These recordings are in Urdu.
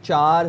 4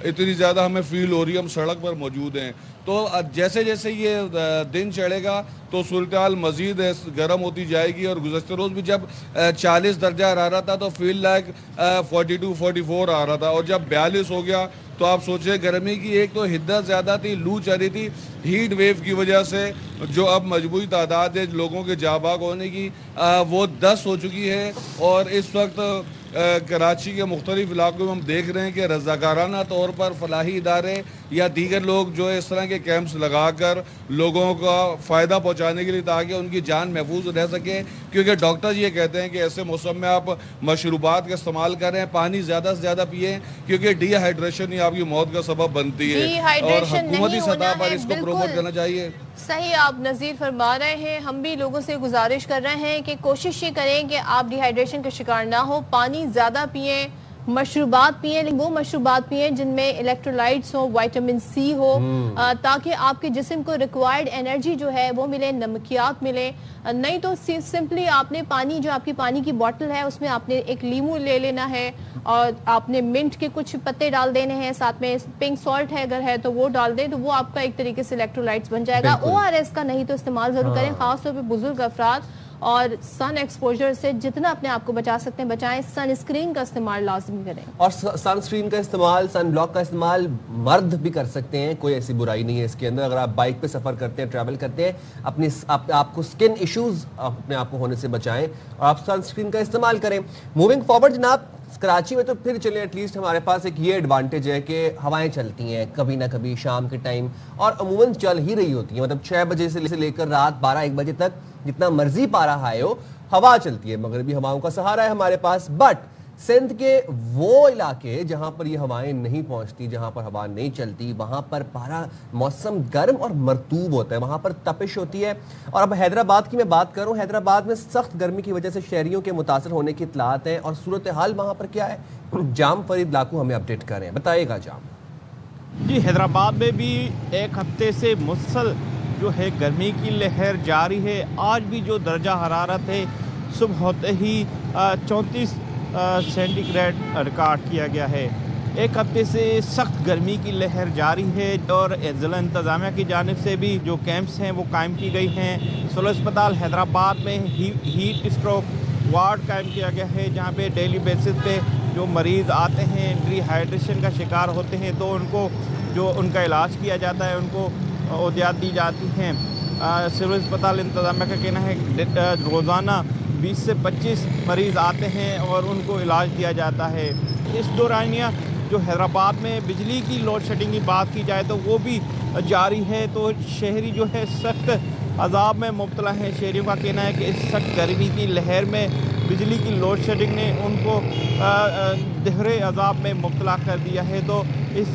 اتنی زیادہ ہمیں فیل ہو رہی ہے, ہم سڑک پر موجود ہیں. تو جیسے جیسے یہ دن چڑھے گا تو صورتحال مزید گرم ہوتی جائے گی, اور گزشتہ روز بھی جب 40 درجہ حرارت تھا تو فیل لائک 42 44 آ رہا تھا, اور جب 42 ہو گیا تو آپ سوچیں گرمی کی ایک تو حدت زیادہ تھی, لو چل رہی تھی, ہیٹ ویو کی وجہ سے جو اب مجموعی تعداد ہے لوگوں کے جاں بحق ہونے کی وہ 10 ہو چکی ہے. اور اس وقت کراچی کے مختلف علاقوں میں ہم دیکھ رہے ہیں کہ رضاکارانہ طور پر فلاحی ادارے یا دیگر لوگ جو اس طرح کے کیمپس لگا کر لوگوں کا فائدہ پہنچانے کے لیے تاکہ ان کی جان محفوظ رہ سکے, کیونکہ ڈاکٹر یہ کہتے ہیں کہ ایسے موسم میں آپ مشروبات کا استعمال کریں, پانی زیادہ سے زیادہ پئیں, کیونکہ ڈی ہائیڈریشن ہی آپ کی موت کا سبب بنتی ہے, اور حکومتی سطح پر اس کو پروموٹ کرنا چاہیے. صحیح آپ نذیر فرما رہے ہیں. ہم بھی لوگوں سے گزارش کر رہے ہیں کہ کوشش یہ کریں کہ آپ ڈی ہائیڈریشن کا شکار نہ ہو, پانی زیادہ پئیں, مشروبات پئیں, لیکن وہ مشروبات پئیں جن میں الیکٹرولائٹس ہو, وائٹامن سی ہو, تاکہ آپ کے جسم کو ریکوائرڈ انرجی جو ہے وہ ملے, نمکیات ملے. نہیں تو سمپلی آپ نے پانی, جو آپ کی پانی کی بوٹل ہے اس میں آپ نے ایک لیمو لے لینا ہے, اور آپ نے منٹ کے کچھ پتے ڈال دینے ہیں, ساتھ میں پنک سالٹ ہے اگر ہے تو وہ ڈال دیں, تو وہ آپ کا ایک طریقے سے الیکٹرولائٹس بن جائے گا. ORS کا نہیں تو استعمال ضرور کریں, خاص طور پہ بزرگ افراد, اور سن ایکسپوجر سے جتنا اپنے آپ کو بچا سکتے ہیں بچائیں. سن اسکرین کا استعمال لازمی کریں, اور سن اسکرین کا استعمال, سن بلاک کا استعمال مرد بھی کر سکتے ہیں, کوئی ایسی برائی نہیں ہے اس کے اندر. اگر آپ بائک پہ سفر کرتے ہیں, ٹریول کرتے ہیں, اپنی آپ کو اسکن ایشوز اپنے آپ کو ہونے سے بچائیں, اور آپ سن اسکرین کا استعمال کریں. موونگ فارورڈ جناب, کراچی میں تو پھر چلیں ایٹ لیسٹ ہمارے پاس ایک یہ ایڈوانٹیج ہے کہ ہوائیں چلتی ہیں کبھی نہ کبھی شام کے ٹائم, اور عموماً چل ہی رہی ہوتی ہیں. مطلب 6 بجے سے لے کر رات 12-1 بجے تک جتنا مرضی پارا ہائے ہو, ہوا چلتی ہے, مغربی ہواؤں کا سہارا ہے ہمارے پاس. بٹ سندھ کے وہ علاقے جہاں پر یہ ہوائیں نہیں پہنچتی, جہاں پر ہوا نہیں چلتی, وہاں پر پارا موسم گرم اور مرطوب ہوتا ہے, وہاں پر تپش ہوتی ہے. اور اب حیدرآباد کی میں بات کروں, حیدرآباد میں سخت گرمی کی وجہ سے شہریوں کے متاثر ہونے کی اطلاعات ہیں, اور صورتحال وہاں پر کیا ہے, جام فرید لاکو ہمیں اپڈیٹ کریں, بتائیے گا جام. جی, حیدرآباد میں بھی ایک ہفتے سے مسلسل جو ہے گرمی کی لہر جاری ہے. آج بھی جو درجہ حرارت ہے صبح ہوتے ہی 34 سینٹی گریڈ ریکارڈ کیا گیا ہے. ایک ہفتے سے سخت گرمی کی لہر جاری ہے, اور ضلع انتظامیہ کی جانب سے بھی جو کیمپس ہیں وہ قائم کی گئی ہیں. سول اسپتال حیدرآباد میں ہیٹ اسٹروک وارڈ قائم کیا گیا ہے, جہاں پہ ڈیلی بیسس پہ جو مریض آتے ہیں ڈی ہائیڈریشن کا شکار ہوتے ہیں تو ان کو جو ان کا علاج کیا جاتا ہے, ان کو عہدیات دی جاتی ہیں. سول اسپتال انتظامیہ کا کہنا ہے روزانہ 20 سے 25 مریض آتے ہیں اور ان کو علاج دیا جاتا ہے. اس دورانیہ جو حیدرآباد میں بجلی کی لوڈ شیڈنگ کی بات کی جائے تو وہ بھی جاری ہے, تو شہری جو ہے سخت عذاب میں مبتلا ہیں. شہریوں کا کہنا ہے کہ اس سخت گرمی کی لہر میں بجلی کی لوڈ شیڈنگ نے ان کو دہرے عذاب میں مبتلا کر دیا ہے. تو اس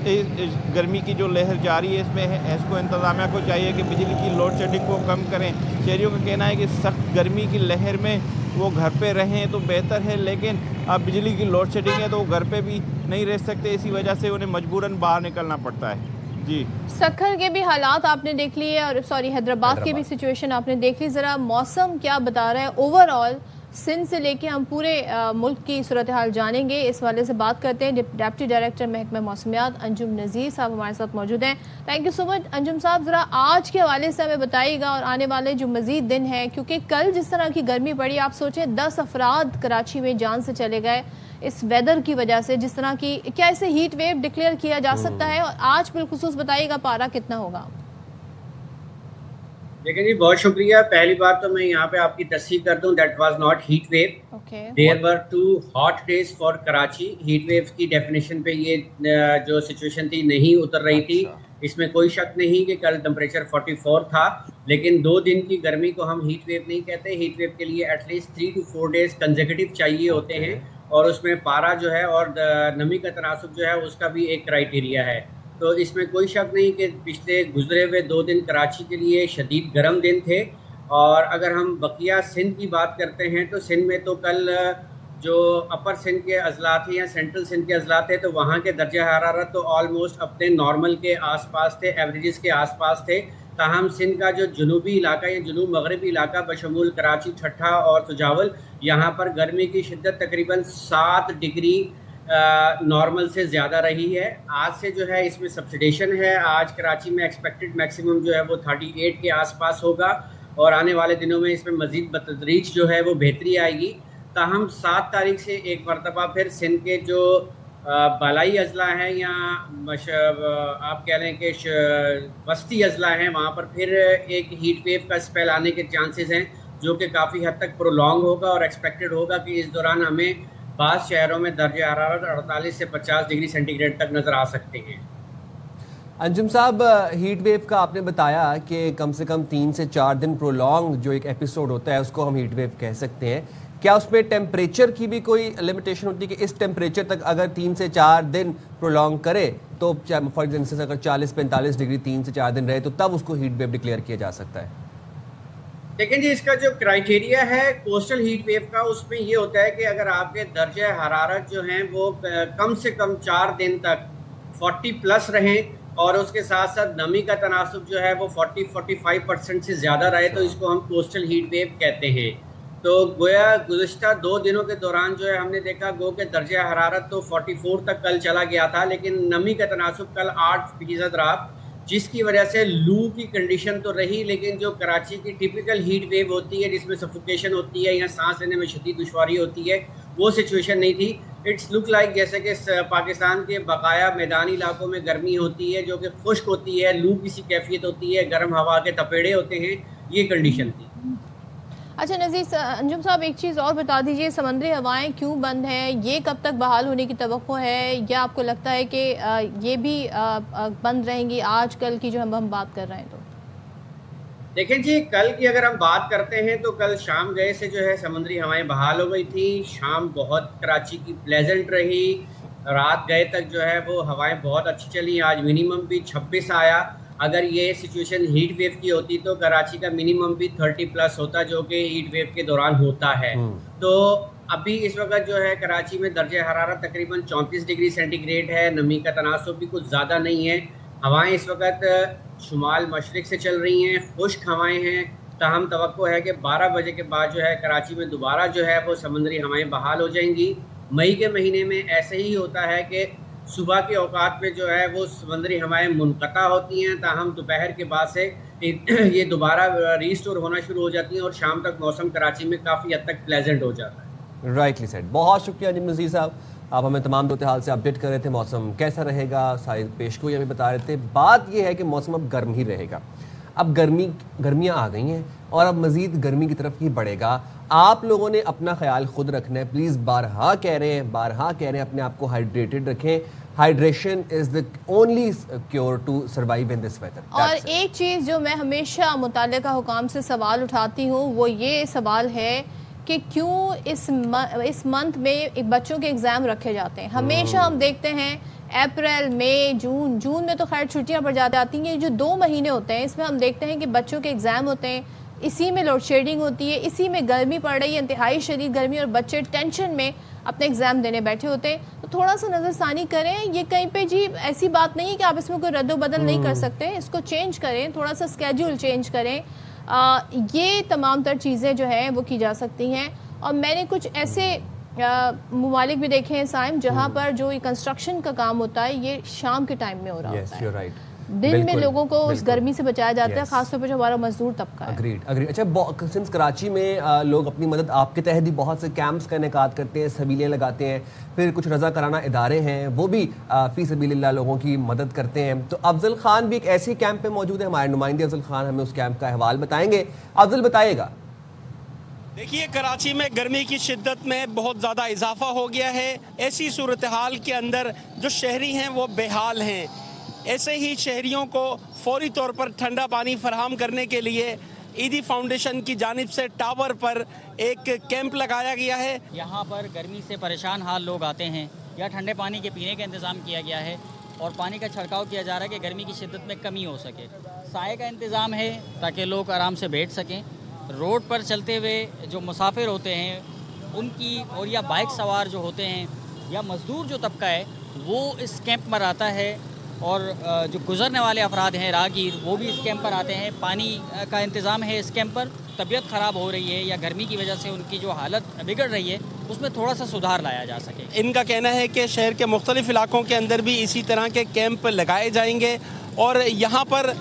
گرمی کی جو لہر جاری ہے اس میں ایسکو انتظامیہ کو چاہیے کہ بجلی کی لوڈ شیڈنگ کو کم کریں. شہریوں کا کہنا ہے کہ سخت گرمی کی لہر میں وہ گھر پہ رہیں تو بہتر ہے, لیکن اب بجلی کی لوڈ شیڈنگ ہے تو وہ گھر پہ بھی نہیں رہ سکتے, اسی وجہ سے انہیں مجبوراً باہر نکلنا پڑتا ہے. جی, سکھر کے بھی حالات آپ نے دیکھ لیے, اور حیدرآباد کی بھی سچویشن آپ نے دیکھ لی. ذرا موسم کیا بتا رہا ہے اوور آل سندھ سے لے کے ہم پورے ملک کی صورتحال جانیں گے. اس والے سے بات کرتے ہیں. ڈپٹی ڈائریکٹر محکمہ موسمیات انجم نذیر صاحب ہمارے ساتھ موجود ہیں. تھینک یو سو مچ انجم صاحب. ذرا آج کے حوالے سے ہمیں بتائیے گا, اور آنے والے جو مزید دن ہیں, کیونکہ کل جس طرح کی گرمی پڑی, آپ سوچیں 10 افراد کراچی میں جان سے چلے گئے اس ویدر کی وجہ سے, جس طرح کی, کیا اسے ہیٹ ویو ڈکلیئر کیا جا سکتا ہے؟ اور آج بالخصوص بتائیے گا پارا کتنا ہوگا؟ دیکھیں جی, بہت شکریہ. پہلی بات تو میں یہاں پہ آپ کی تصحیح کر دوں, that was not heat wave, there were 2 hot days for Karachi. Heat wave کی ڈیفینیشن پہ یہ جو سچویشن تھی نہیں اتر رہی تھی. اس میں کوئی شک نہیں کہ کل ٹمپریچر 44 تھا, لیکن 2 دن کی گرمی کو ہم ہیٹ ویو نہیں کہتے. ہیٹ ویو کے لیے at least 3 to 4 days consecutive چاہیے ہوتے ہیں, اور اس میں پارا جو ہے اور نمی کا تناسب جو ہے اس کا بھی ایک کرائیٹیریا ہے. تو اس میں کوئی شک نہیں کہ پچھلے گزرے ہوئے 2 دن کراچی کے لیے شدید گرم دن تھے. اور اگر ہم بقیہ سندھ کی بات کرتے ہیں تو سندھ میں تو کل جو اپر سندھ کے اضلاع تھے یا سینٹرل سندھ کے اضلاع تھے تو وہاں کے درجہ حرارت تو آلموسٹ اپنے نارمل کے آس پاس تھے, ایوریجز کے آس پاس تھے. تاہم سندھ کا جو جنوبی علاقہ یا جنوب مغربی علاقہ بشمول کراچی, ٹھٹھہ اور سجاول, یہاں پر گرمی کی شدت تقریباً 7 ڈگری نارمل سے زیادہ رہی ہے. آج سے جو ہے اس میں سبسیڈیشن ہے. آج کراچی میں ایکسپیکٹڈ میکسیمم جو ہے وہ 38 کے آس پاس ہوگا اور آنے والے دنوں میں اس میں مزید بتدریج جو ہے وہ بہتری آئے گی. تاہم 7 تاریخ سے ایک مرتبہ پھر سندھ کے جو بالائی اضلاع ہیں یا آپ کہہ لیں کہ وسطی اضلاع ہیں وہاں پر پھر ایک ہیٹ ویو کا اسپیل آنے کے چانسز ہیں جو کہ کافی حد تک پرولونگ ہوگا اور ایکسپیکٹڈ ہوگا کہ اس دوران ہمیں بعض شہروں میں درجہ حرارت 48 سے 50 ڈگری سینٹی گریڈ تک نظر آ سکتے ہیں. انجم صاحب ہیٹ ویو کا آپ نے بتایا کہ کم سے کم 3 سے 4 دن پرولونگ جو ایک ایپیسوڈ ہوتا ہے اس کو ہم ہیٹ ویو کہہ سکتے ہیں. کیا اس میں ٹیمپریچر کی بھی کوئی لمیٹیشن ہوتی ہے کہ اس ٹیمپریچر تک اگر 3 سے 4 دن پرولونگ کرے تو فار ایگزامپل اگر 40-45 ڈگری 3 سے 4 دن رہے تو تب اس کو ہیٹ ویو ڈکلیئر کیا جا سکتا ہے؟ لیکن جی اس کا جو کرائیٹیریا ہے کوسٹل ہیٹ ویو کا اس میں یہ ہوتا ہے کہ اگر آپ کے درجہ حرارت جو ہیں وہ کم سے کم 4 دن تک 40+ رہیں اور اس کے ساتھ ساتھ نمی کا تناسب جو ہے وہ 40-45% سے زیادہ رہے تو اس کو ہم کوسٹل ہیٹ ویو کہتے ہیں. تو گویا گزشتہ 2 دنوں کے دوران جو ہے ہم نے دیکھا گو کہ درجہ حرارت تو 44 تک کل چلا گیا تھا لیکن نمی کا تناسب کل 8% رہا جس کی وجہ سے لو کی کنڈیشن تو رہی لیکن جو کراچی کی ٹپیکل ہیٹ ویو ہوتی ہے جس میں سفوکیشن ہوتی ہے یا سانس لینے میں شدید دشواری ہوتی ہے وہ سچویشن نہیں تھی. اٹس لک لائک جیسے کہ پاکستان کے بقایا میدانی علاقوں میں گرمی ہوتی ہے جو کہ خشک ہوتی ہے, لو کی سی کیفیت ہوتی ہے, گرم ہوا کے تپیڑے ہوتے ہیں, یہ کنڈیشن تھی. اچھا نذیر انجم صاحب ایک چیز اور بتا دیجئے, سمندری ہوائیں کیوں بند ہیں, یہ کب تک بحال ہونے کی توقع ہے یا آپ کو لگتا ہے کہ یہ بھی بند رہیں گی آج کل کی جو ہم بات کر رہے ہیں؟ تو دیکھیں جی کل کی اگر ہم بات کرتے ہیں تو کل شام گئے سے جو ہے سمندری ہوائیں بحال ہو گئی تھی. شام بہت کراچی کی پلیزنٹ رہی, رات گئے تک جو ہے وہ ہوائیں بہت اچھی چلی. آج منیمم بھی 26 آیا. اگر یہ سچویشن ہیٹ ویو کی ہوتی تو کراچی کا منیمم بھی 30+ ہوتا جو کہ ہیٹ ویو کے دوران ہوتا ہے. تو ابھی اس وقت جو ہے کراچی میں درجہ حرارت تقریباً 34 ڈگری سینٹی گریڈ ہے. نمی کا تناسب بھی کچھ زیادہ نہیں ہے. ہوائیں اس وقت شمال مشرق سے چل رہی ہیں, خشک ہوائیں ہیں. تاہم توقع ہے کہ 12 بجے کے بعد جو ہے کراچی میں دوبارہ جو ہے وہ سمندری ہوائیں بحال ہو جائیں گی. مئی کے مہینے میں ایسے ہی ہوتا ہے کہ صبح کے اوقات پہ جو ہے وہ سمندری ہوائیں منقطع ہوتی ہیں تاہم دوپہر کے بعد سے یہ دوبارہ ریسٹور ہونا شروع ہو جاتی ہیں اور شام تک موسم کراچی میں کافی حد تک پلیزنٹ ہو جاتا ہے. Rightly said. بہت شکریہ انجم نذیر صاحب, آپ ہمیں تمام صورتحال سے اپڈیٹ کر رہے تھے. موسم کیسا رہے گا ساری پیشگوئی ہمیں بتا رہے تھے. بات یہ ہے کہ موسم اب گرم ہی رہے گا. اب گرمیاں آ گئی ہیں اور اب مزید گرمی کی طرف ہی بڑھے گا. آپ لوگوں نے اپنا خیال خود رکھنا ہے. پلیز بارہا کہہ رہے ہیں اپنے آپ کو ہائیڈریٹڈ رکھیں. Hydration is the only cure to survive in this weather. اور ایک چیز جو میں ہمیشہ متعلقہ حکام سے سوال اٹھاتی ہوں وہ یہ سوال ہے کہ کیوں اس منتھ میں بچوں کے ایگزام رکھے جاتے ہیں. ہمیشہ ہم دیکھتے ہیں اپریل مئی جون میں تو خیر چھٹیاں پڑ جاتی ہیں. یہ جو 2 مہینے ہوتے ہیں اس میں ہم دیکھتے ہیں کہ بچوں کے ایگزام ہوتے ہیں, اسی میں لوڈ شیڈنگ ہوتی ہے, اسی میں گرمی پڑ رہی ہے, انتہائی شدید گرمی, اور بچے ٹینشن میں اپنے ایگزام دینے بیٹھے ہوتے ہیں. تو تھوڑا سا نظر ثانی کریں. یہ کہیں پہ جی ایسی بات نہیں ہے کہ آپ اس میں کوئی رد و بدل نہیں کر سکتے, اس کو چینج کریں, تھوڑا سا اسکیڈول چینج کریں. یہ تمام تر چیزیں جو ہیں وہ کی جا سکتی ہیں. اور میں نے کچھ ایسے ممالک بھی دیکھے ہیں سائم جہاں پر جو یہ کنسٹرکشن کا کام ہوتا ہے یہ شام کے ٹائم میں ہو رہا ہوتا ہے. دن میں لوگوں کو اس گرمی سے بچایا جاتا ہے, خاص طور پر جو ہمارا مزدور طبقہ ہے. اگریڈ. اچھا سنس کراچی میں لوگ اپنی مدد آپ کے تحت ہی بہت سے کیمپس کا انعقاد کرتے ہیں, سبیلیں لگاتے ہیں, پھر کچھ رضاکارانہ ادارے ہیں وہ بھی فی سبیل اللہ لوگوں کی مدد کرتے ہیں. تو افضل خان بھی ایک ایسی کیمپ میں موجود ہے. ہمارے نمائندے افضل خان ہمیں اس کیمپ کا احوال بتائیں گے. افضل بتائیے گا. دیکھیے کراچی میں گرمی کی شدت میں بہت زیادہ اضافہ ہو گیا ہے. ایسی صورتحال کے اندر جو شہری ہیں وہ بے حال ہیں. ایسے ہی شہریوں کو فوری طور پر ٹھنڈا پانی فراہم کرنے کے لیے ایدی فاؤنڈیشن کی جانب سے ٹاور پر ایک کیمپ لگایا گیا ہے. یہاں پر گرمی سے پریشان حال لوگ آتے ہیں. یا ٹھنڈے پانی کے پینے کا انتظام کیا گیا ہے اور پانی کا چھڑکاؤ کیا جا رہا ہے کہ گرمی کی شدت میں کمی ہو سکے. سائے کا انتظام ہے تاکہ لوگ آرام سے بیٹھ سکیں. روڈ پر چلتے ہوئے جو مسافر ہوتے ہیں ان کی, اور یا بائک سوار جو ہوتے ہیں یا مزدور جو طبقہ ہے وہ اس کیمپ پر آتا ہے, اور جو گزرنے والے افراد ہیں راہگیر وہ بھی اس کیمپ پر آتے ہیں. پانی کا انتظام ہے اس کیمپ پر, طبیعت خراب ہو رہی ہے یا گرمی کی وجہ سے ان کی جو حالت بگڑ رہی ہے اس میں تھوڑا سا سدھار لایا جا سکے. ان کا کہنا ہے کہ شہر کے مختلف علاقوں کے اندر بھی اسی طرح کے کیمپ لگائے جائیں گے اور یہاں پر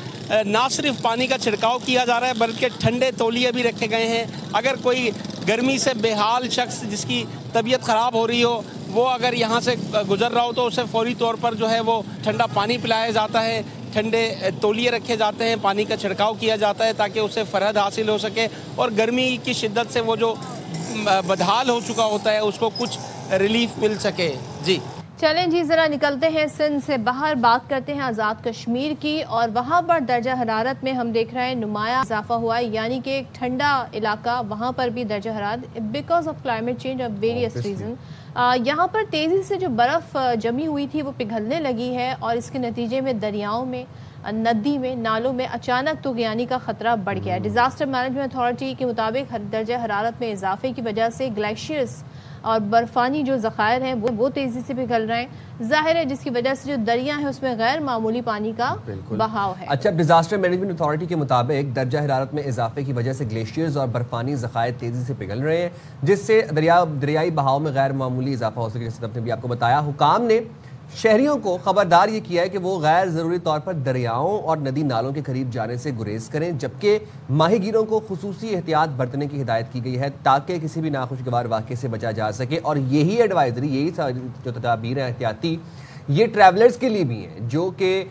نہ صرف پانی کا چھڑکاؤ کیا جا رہا ہے بلکہ ٹھنڈے تولیے بھی رکھے گئے ہیں. اگر کوئی گرمی سے بے حال شخص جس کی طبیعت خراب ہو رہی ہو وہ اگر یہاں سے گزر رہا ہو تو اسے فوری طور پر جو ہے وہ ٹھنڈا پانی پلایا جاتا ہے, ٹھنڈے تولیے رکھے جاتے ہیں, پانی کا چھڑکاؤ کیا جاتا ہے تاکہ اسے فرحت حاصل ہو سکے اور گرمی کی شدت سے وہ جو بدحال ہو چکا ہوتا ہے اس کو کچھ ریلیف مل سکے. جی چلیں جی ذرا نکلتے ہیں سندھ سے باہر, بات کرتے ہیں آزاد کشمیر کی, اور وہاں پر درجہ حرارت میں ہم دیکھ رہے ہیں نمایاں اضافہ ہوا ہے, یعنی کہ ایک ٹھنڈا علاقہ وہاں پر بھی درجہ حرارت بیکاز آف کلائمیٹ چینج اور ویریس ریزن یہاں پر تیزی سے جو برف جمی ہوئی تھی وہ پگھلنے لگی ہے اور اس کے نتیجے میں دریاؤں میں, ندی میں, نالوں میں اچانک طغیانی کا خطرہ بڑھ گیا ہے. ڈیزاسٹر مینجمنٹ اتھارٹی کے مطابق درجہ حرارت میں اضافے کی وجہ سے گلیشیئرز اور برفانی جو ذخائر ہیں وہ تیزی سے پگھل رہے ہیں, ظاہر ہے جس کی وجہ سے جو دریا ہیں اس میں غیر معمولی پانی کا بہاؤ ہے. اچھا, ڈیزاسٹر مینجمنٹ اتھارٹی کے مطابق درجہ حرارت میں اضافے کی وجہ سے گلیشیئرز اور برفانی ذخائر تیزی سے پگھل رہے ہیں جس سے دریائی بہاؤ میں غیر معمولی اضافہ ہو سکے, جیسے آپ نے بھی آپ کو بتایا. حکام نے شہریوں کو خبردار یہ کیا ہے کہ وہ غیر ضروری طور پر دریاؤں اور ندی نالوں کے قریب جانے سے گریز کریں, جبکہ ماہی گیروں کو خصوصی احتیاط برتنے کی ہدایت کی گئی ہے تاکہ کسی بھی ناخوشگوار واقعے سے بچا جا سکے. اور یہی ایڈوائزری, یہی جو تدابیر ہیں احتیاطی, یہ ٹریولرز کے لیے بھی ہیں جو کہ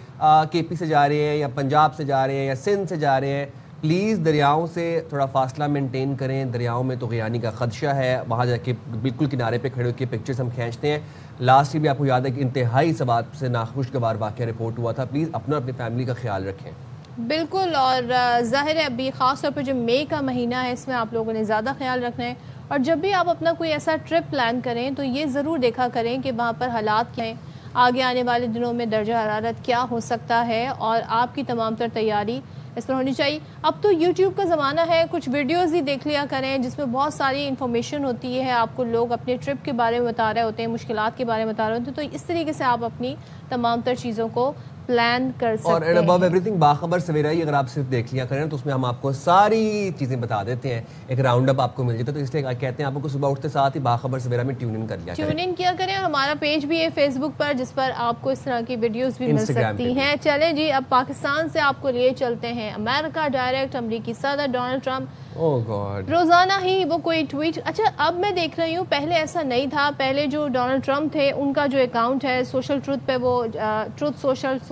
کے پی سے جا رہے ہیں یا پنجاب سے جا رہے ہیں یا سندھ سے جا رہے ہیں. پلیز دریاؤں سے تھوڑا فاصلہ مینٹین کریں, دریاؤں میں طغیانی کا خدشہ ہے, وہاں جا کے بالکل کنارے پہ کھڑے ہو کے پکچرز ہم کھینچتے ہیں. لاسٹ بھی آپ کو یاد ہے کہ انتہائی سباب سے ناخوشگوار واقعہ رپورٹ ہوا تھا. پلیز اپنا اپنی فیملی کا خیال رکھیں. بالکل, اور ظاہر ہے ابھی خاص طور پہ جو مئی کا مہینہ ہے اس میں آپ لوگوں نے زیادہ خیال رکھنا ہے, اور جب بھی آپ اپنا کوئی ایسا ٹرپ پلان کریں تو یہ ضرور دیکھا کریں کہ وہاں پر حالات کیا ہیں, آگے آنے والے دنوں میں درجہ حرارت کیا ہو سکتا ہے, اور آپ کی تمام تر تیاری اس پر ہونی چاہیے. اب تو یوٹیوب کا زمانہ ہے, کچھ ویڈیوز ہی دیکھ لیا کریں جس میں بہت ساری انفارمیشن ہوتی ہے, آپ کو لوگ اپنے ٹرپ کے بارے میں بتا رہے ہوتے ہیں, مشکلات کے بارے میں بتا رہے ہوتے ہیں, تو اس طریقے سے آپ اپنی تمام تر چیزوں کو پلان کر سکتے ہیں. اور ابو ایوری تھنگ باخبر سویرا ہی اگر آپ صرف دیکھ لیا کریں تو اس میں ہم آپ کو ساری چیزیں بتا دیتے ہیں, ایک راؤنڈ اپ آپ کو مل جاتا ہے. تو اس لیے کہتے ہیں آپ کو صبح اٹھتے ساتھ ہی باخبر سویرا میں ٹیون ان کر لیا کریں, ٹیون ان کیا کریں. اور ہمارا پیج بھی ہے فیس بک پر جس پر آپ کو اس طرح کی ویڈیوز بھی مل سکتی ہیں. چلیں جی اب پاکستان سے آپ کو لیے چلتے ہیں امریکہ ڈائریکٹ. امریکی صدر ڈونلڈ ٹرمپ روزانہ ہی وہ کوئی ٹویٹ, اچھا اب میں دیکھ رہی ہوں, پہلے ایسا نہیں تھا. پہلے جو ڈونلڈ ٹرمپ تھے ان کا جو اکاؤنٹ ہے سوشل ٹروتھ پہ, وہ truth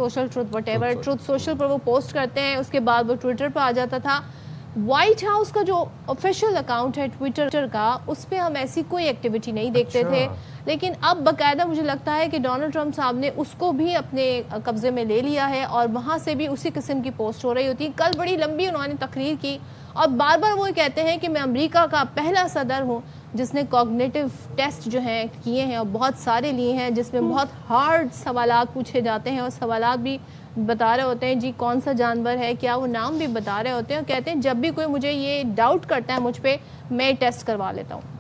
truth whatever truth social پر وہ پوسٹ کرتے ہیں, اس کے بعد وہ ٹویٹر پہ آ جاتا تھا. وائٹ ہاؤس کا جو آفیشیل اکاؤنٹ ہے ٹویٹر کا, اس پہ ہم ایسی کوئی ایکٹیویٹی نہیں دیکھتے تھے, لیکن اب باقاعدہ مجھے لگتا ہے کہ ڈونلڈ ٹرمپ صاحب نے اس کو بھی اپنے قبضے میں لے لیا ہے, اور وہاں سے بھی اسی قسم کی پوسٹ ہو رہی ہوتی ہے. کل بڑی لمبی انہوں نے تقریر کی اور بار بار وہ کہتے ہیں کہ میں امریکہ کا پہلا صدر ہوں جس نے کوگنیٹو ٹیسٹ جو ہیں کیے ہیں اور بہت سارے لیے ہیں, جس میں بہت ہارڈ سوالات پوچھے جاتے ہیں, اور سوالات بھی بتا رہے ہوتے ہیں جی کون سا جانور ہے, کیا وہ نام بھی بتا رہے ہوتے ہیں, اور کہتے ہیں جب بھی کوئی مجھے یہ ڈاؤٹ کرتا ہے مجھ پہ, میں ٹیسٹ کروا لیتا ہوں.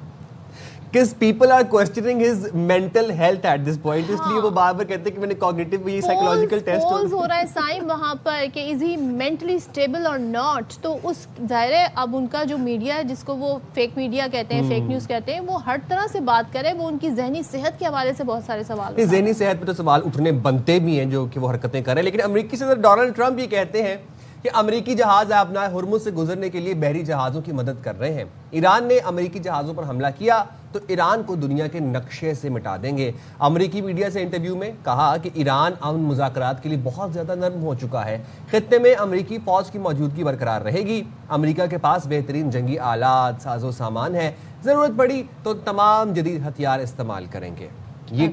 because people are questioning his mental health at this point, اس لیے وہ بار بار کہتے ہیں کہ میں نے cognitive یہ psychological test ہو رہا ہے سائم وہاں پر کہ is he mentally stable or not. تو اس ظاہر ہے اب ان کا جو میڈیا ہے جس کو وہ فیک میڈیا کہتے ہیں, فیک نیوز کہتے ہیں, وہ ہر طرح سے بات کرے, وہ ان کی ذہنی صحت کے حوالے سے بہت سارے سوال, ذہنی صحت پہ تو سوال اٹھنے بنتے بھی ہیں جو کہ وہ حرکتیں کریں. لیکن امریکی صدر ڈونلڈ ٹرمپ یہ کہتے ہیں کہ امریکی جہاز اپنا ہرمز سے گزرنے کے لیے بحری جہازوں کی مدد کر رہے ہیں. ایران نے امریکی جہازوں پر حملہ کیا تو ایران کو دنیا کے نقشے سے مٹا دیں گے. امریکی میڈیا سے انٹرویو میں کہا کہ ایران امن مذاکرات کے لیے بہت زیادہ نرم ہو چکا ہے, خطے میں امریکی فوج کی موجودگی برقرار رہے گی, امریکہ کے پاس بہترین جنگی آلات ساز و سامان ہے, ضرورت پڑی تو تمام جدید ہتھیار استعمال کریں گے. یہ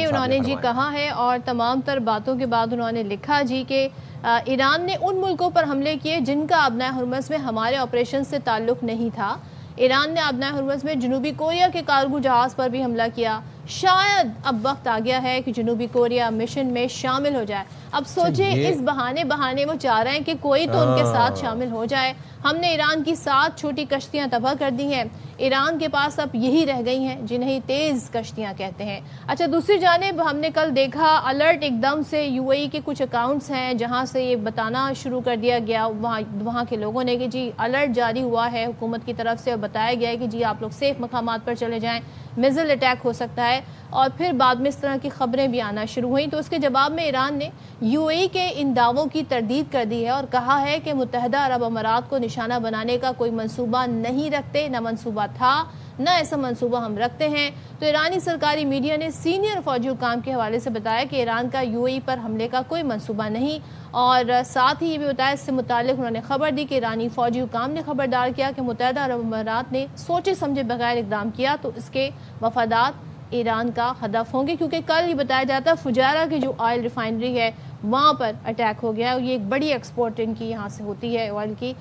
انہوں نے جی کہا ہے. اور تمام تر باتوں کے بعد انہوں نے لکھا جی کہ ایران نے ان ملکوں پر حملے کیے جن کا آبنائے ہرمز میں ہمارے آپریشن سے تعلق نہیں تھا. ایران نے آبنائے ہرمز میں جنوبی کوریا کے کارگو جہاز پر بھی حملہ کیا. شاید اب وقت آ گیا ہے کہ جنوبی کوریا مشن میں شامل ہو جائے. اب سوچیں اس بہانے وہ چاہ رہے ہیں کہ کوئی تو ان کے ساتھ شامل ہو جائے. ہم نے ایران کی 7 چھوٹی کشتیاں تباہ کر دی ہیں. ایران کے پاس اب یہی رہ گئی ہیں جنہیں تیز کشتیاں کہتے ہیں. اچھا دوسری جانب ہم نے کل دیکھا الرٹ ایک دم سے یو اے ای کے کچھ اکاؤنٹس ہیں جہاں سے یہ بتانا شروع کر دیا گیا وہاں کے لوگوں نے کہ جی الرٹ جاری ہوا ہے حکومت کی طرف سے اور بتایا گیا ہے کہ جی آپ لوگ سیف مقامات پر چلے جائیں, میزل اٹیک ہو سکتا ہے. اور پھر بعد میں اس طرح کی خبریں بھی آنا شروع ہوئیں. تو اس کے جواب میں ایران نے یو اے ای کے ان دعووں کی تردید کر دی ہے اور کہا ہے کہ متحدہ عرب امارات کو نشانہ بنانے کا کوئی منصوبہ نہیں رکھتے, نہ منصوبہ تھا نہ ایسا منصوبہ ہم رکھتے ہیں. تو ایرانی سرکاری میڈیا نے سینئر فوجی حکام کے حوالے سے بتایا کہ ایران کا یو اے ای پر حملے کا کوئی منصوبہ نہیں, اور ساتھ ہی یہ بھی بتایا اس سے متعلق انہوں نے خبر دی کہ ایرانی فوجی حکام نے خبردار کیا کہ متحدہ عرب امارات نے سوچے سمجھے بغیر اقدام کیا تو اس کے مفادات ایران کا ہدف ہوں گے, کیونکہ کل یہ بتایا جاتا ہے فجیرہ کی جو آئل ریفائنری ہے وہاں پر اٹیک ہو گیا. یہ ایک بڑی ایکسپورٹ ان کی یہاں سے ہوتی ہے آئل کی,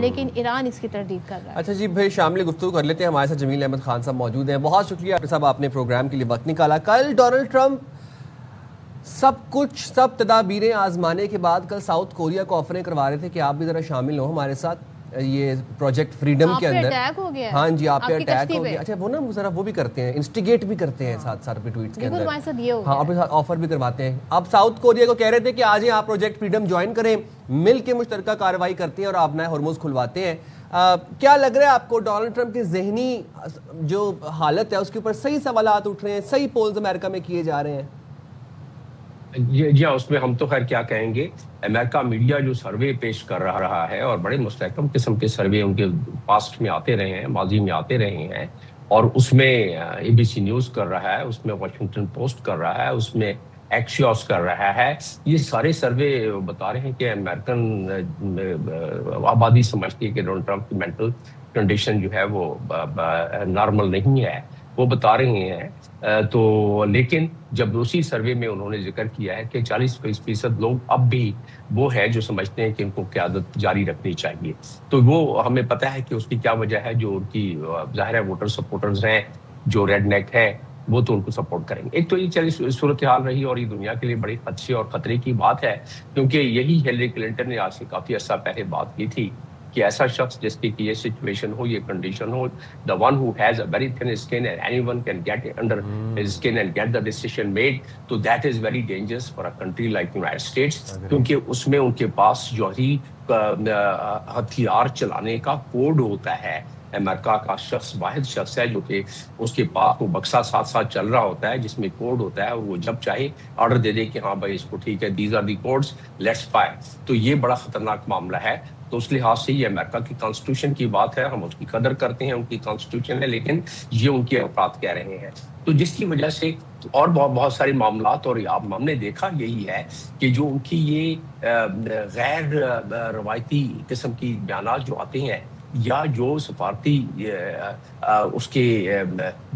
لیکن ایران اس کی تردید کر رہا ہے. اچھا جی بھائی شامل گفتگو کر لیتے ہیں, ہمارے ساتھ جمیل احمد خان صاحب موجود ہیں. بہت شکریہ ڈاکٹر صاحب آپ نے پروگرام کے لیے وقت نکالا. کل ڈونلڈ ٹرمپ سب تدابیریں آزمانے کے بعد کل ساؤتھ کوریا کو آفریں کروا رہے تھے کہ آپ بھی ذرا شامل ہوں ہمارے ساتھ یہ پروجیکٹ فریڈم کے اندر. ہاں جی آپ پہ اٹیک ہو گیا. اچھا وہ نا ذرا وہ بھی کرتے ہیں, انسٹیگیٹ بھی کرتے ہیں ساتھ ساتھ ٹویٹس کے اندر. ہاں آپ آفر بھی کرواتے ہیں. آپ ساؤتھ کوریا کو کہہ رہے تھے کہ آج ہی آپ پروجیکٹ فریڈم جوائن کریں, مل کے مشترکہ کارروائی کرتے ہیں اور آبنائے ہرمز کھلواتے ہیں. کیا لگ رہا ہے آپ کو ڈونلڈ ٹرمپ کی ذہنی جو حالت ہے اس کے اوپر صحیح سوالات اٹھ رہے ہیں, صحیح پولز امریکہ میں کیے جا رہے ہیں؟ جی ہاں اس میں ہم تو خیر کیا کہیں گے, امریکہ میڈیا جو سروے پیش کر رہا ہے اور بڑے مستحکم قسم کے سروے ان کے پاسٹ میں آتے رہے ہیں, ماضی میں آتے رہے ہیں, اور اس میں اے بی سی نیوز کر رہا ہے, اس میں واشنگٹن پوسٹ کر رہا ہے, اس میں ایکسیوس کر رہا ہے. یہ سارے سروے بتا رہے ہیں کہ امریکن آبادی سمجھتی ہے کہ ڈونلڈ ٹرمپ کی مینٹل کنڈیشن جو ہے وہ نارمل نہیں ہے, وہ بتا رہے ہیں. تو لیکن جب روسی سروے میں انہوں نے ذکر کیا ہے کہ 40% لوگ اب بھی وہ ہے جو سمجھتے ہیں کہ ان کو قیادت جاری رکھنی چاہیے, تو وہ ہمیں پتہ ہے کہ اس کی کیا وجہ ہے. جو ان کی ظاہر ہے ووٹر سپورٹرز ہیں جو ریڈ نیک ہیں وہ تو ان کو سپورٹ کریں گے. ایک تو یہ صورتحال رہی اور یہ دنیا کے لیے بڑی خدشے اور خطرے کی بات ہے, کیونکہ یہی ہیلری کلنٹن نے آج سے کافی عرصہ پہلے بات کی تھی کہ ایسا شخص جس کی یہ سچویشن ہو, یہ condition who, the one who has a very thin skin and anyone can get under his skin and get the decision made, so that is very dangerous for a country like United States, کیونکہ اس میں ان کے پاس جوہری ہتھیار چلانے کا کوڈ ہوتا ہے. امریکہ کا شخص واحد شخص ہے جو کہ اس کے پاس وہ بکسا ساتھ ساتھ چل رہا ہوتا ہے جس میں کوڈ ہوتا ہے, اور وہ جب چاہے آرڈر دے دے کہ ہاں بھائی اس کو ٹھیک ہے, these are the codes, let's fire. تو یہ بڑا خطرناک معاملہ ہے. تو اس لحاظ سے یہ امریکہ کی کانسٹیٹیوشن کی بات ہے, ہم اس کی قدر کرتے ہیں, ان کی کانسٹیٹیوشن ہے, لیکن یہ ان کے افراد کہہ رہے ہیں. تو جس کی وجہ سے اور بہت سارے معاملات, اور ہم نے دیکھا یہی ہے کہ جو ان کی یہ غیر روایتی قسم کی بیانات جو آتے ہیں یا جو سفارتی اس کے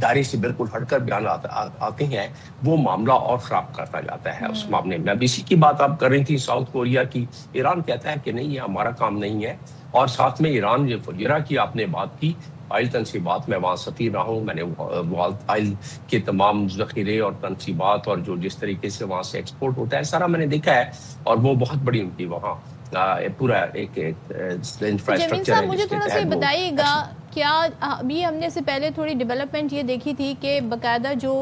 دائرے سے بالکل ہٹ کر بیانات آتے ہیں, وہ معاملہ اور خراب کرتا جاتا ہے اس معاملے میں. اب اسی کی بات آپ کر رہی تھی ساؤتھ کوریا کی. ایران کہتا ہے کہ نہیں یہ ہمارا کام نہیں ہے, اور ساتھ میں ایران جو فجیرہ کی آپ نے بات کی, آئل تنصیبات, میں وہاں سفیر رہا ہوں, میں نے آئل کے تمام ذخیرے اور تنصیبات اور جو جس طریقے سے وہاں سے ایکسپورٹ ہوتا ہے سارا میں نے دیکھا ہے, اور وہ بہت بڑی ان کی وہاں پورا ایک انفراسٹرکچر ہے. مجھے تھوڑا سا بتائیے گا, کیا ابھی ہم نے سے پہلے تھوڑی ڈیولپمنٹ یہ دیکھی تھی کہ باقاعدہ جو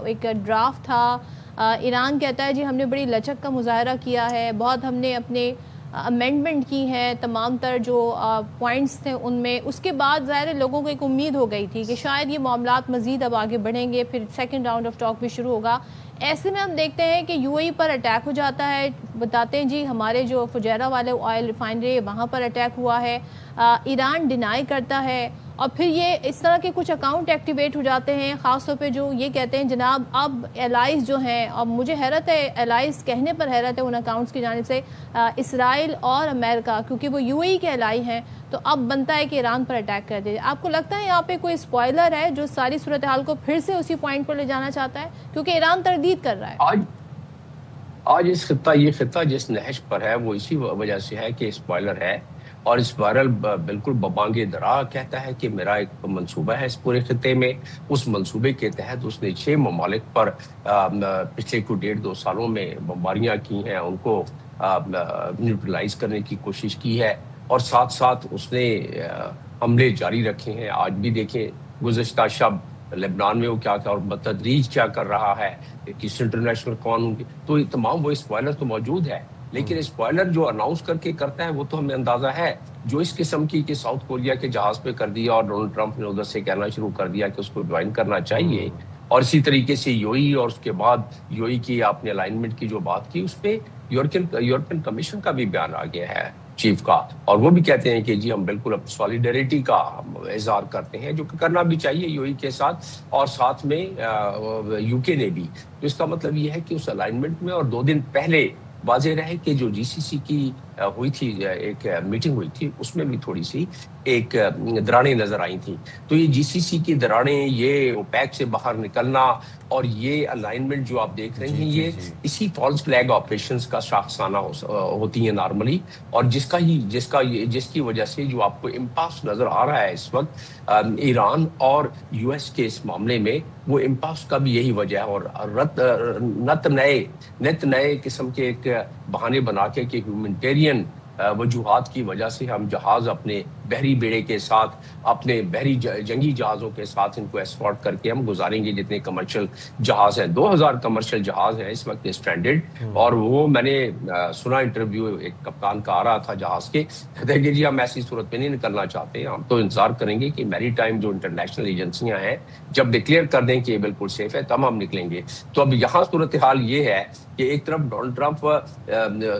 ایک ڈرافٹ تھا, ایران کہتا ہے جی ہم نے بڑی لچک کا مظاہرہ کیا ہے, بہت ہم نے اپنے امینڈمنٹ کی ہے, تمام تر جو پوائنٹس تھے ان میں. اس کے بعد ظاہر لوگوں کو ایک امید ہو گئی تھی کہ شاید یہ معاملات مزید اب آگے بڑھیں گے, پھر سیکنڈ راؤنڈ آف ٹاک بھی شروع ہوگا. ایسے میں ہم دیکھتے ہیں کہ you a E per attack ہو جاتا ہے, بتاتے ہیں جی ہمارے جو فجیرہ والے آئل ریفائنری وہاں پر اٹیک ہوا ہے, ایران ڈینائی کرتا ہے, اور پھر یہ اس طرح کے کچھ اکاؤنٹ ایکٹیویٹ ہو جاتے ہیں, خاص طور پہ جو یہ کہتے ہیں جناب اب الائز جو ہیں, اب مجھے حیرت ہے, الائز کہنے پر حیرت ہے ان اکاؤنٹس کی جانب سے, اسرائیل اور امریکہ, کیونکہ وہ یو اے ای کے الائی ہیں, تو اب بنتا ہے کہ ایران پر اٹیک کر دے. آپ کو لگتا ہے یہاں پہ کوئی اسپوائلر ہے جو ساری صورتحال کو پھر سے اسی پوائنٹ پر لے جانا چاہتا ہے, کیونکہ ایران تردید کر رہا ہے؟ آج یہ خطہ جس نہج پر ہے وہ اسی وجہ سے ہے کہ اسپوائلر ہے, اور اسپائرل بالکل ببانگ درا کہتا ہے کہ میرا ایک منصوبہ ہے اس پورے خطے میں. اس منصوبے کے تحت اس نے 6 ممالک پر پچھلے کو 1.5-2 سالوں میں بمباریاں کی ہیں, ان کو نیوٹرلائز کرنے کی کوشش کی ہے, اور ساتھ ساتھ اس نے حملے جاری رکھے ہیں. آج بھی دیکھیں گزشتہ شب لبنان میں وہ کیا اور بتدریج کیا کر رہا ہے کس انٹرنیشنل قانون کی. تو یہ تمام وہ اسپوائلر تو موجود ہے, لیکن اسپوائلر جو اناؤنس کر کے کرتا ہے وہ تو ہمیں اندازہ ہے. جو اس قسم کی کہ ساؤتھ کوریا کے جہاز پہ کر دیا اور ڈونلڈ ٹرمپ نے ادھر سے کہنا شروع کر دیا کہ اس کو جوائن کرنا چاہیے, اور اسی طریقے سے یوئی اور اس کے بعد یوئی کی آپ نے الائنمنٹ کی جو بات کی اس پہ یورپین کمیشن کا بھی بیان آ گیا ہے چیف کا, اور وہ بھی کہتے ہیں کہ جی ہم بالکل اب سولیڈریٹی کا اظہار کرتے ہیں, جو کہ کرنا بھی چاہیے یوئی کے ساتھ اور ساتھ میں یو کے نے بھی. تو اس کا مطلب یہ ہے کہ اس الائنمنٹ میں اور 2 دن پہلے واضح رہے کہ جو جی سی سی کی ہوئی تھی ایک میٹنگ ہوئی تھی اس میں بھی تھوڑی سی ایک دراڑیں نظر آئی تھیں. تو یہ جی سی سی کی دراڑیں, یہ اوپیک سے باہر نکلنا اور یہ الائنمنٹ جو آپ دیکھ رہے ہیں یہ اسی فالس فلیگ آپریشنز کا شاخسانہ ہوتی ہیں نارملی, اور جس کی وجہ سے جو آپ کو امپاس نظر آ رہا ہے اس وقت ایران اور یو ایس کے اس معاملے میں, وہ امپاس کا بھی یہی وجہ ہے. اور نت نئے قسم کے ایک بہانے بنا کے کہ ہیومنٹیرین وجوہات کی وجہ سے ہم جہاز اپنے بحری بیڑے کے ساتھ, اپنے بحری جنگی جہازوں کے ساتھ ان کو ایسکارٹ کر کے ہم گزاریں گے جتنے کمرشل جہاز ہیں. 2000 کمرشل جہاز ہیں اس وقت اسٹرینڈڈ, اور وہ میں نے سنا انٹرویو ایک کپتان کا آ رہا تھا جہاز کے, کہتے ہیں کہ جی ہم ایسی صورت میں نہیں نکلنا چاہتے, ہم تو انتظار کریں گے کہ میری ٹائم جو انٹرنیشنل ایجنسیاں ہیں جب ڈکلیئر کر دیں کہ یہ بالکل سیف ہے تب ہم نکلیں گے. تو اب یہاں صورتحال یہ ہے کہ ایک طرف ڈونلڈ ٹرمپ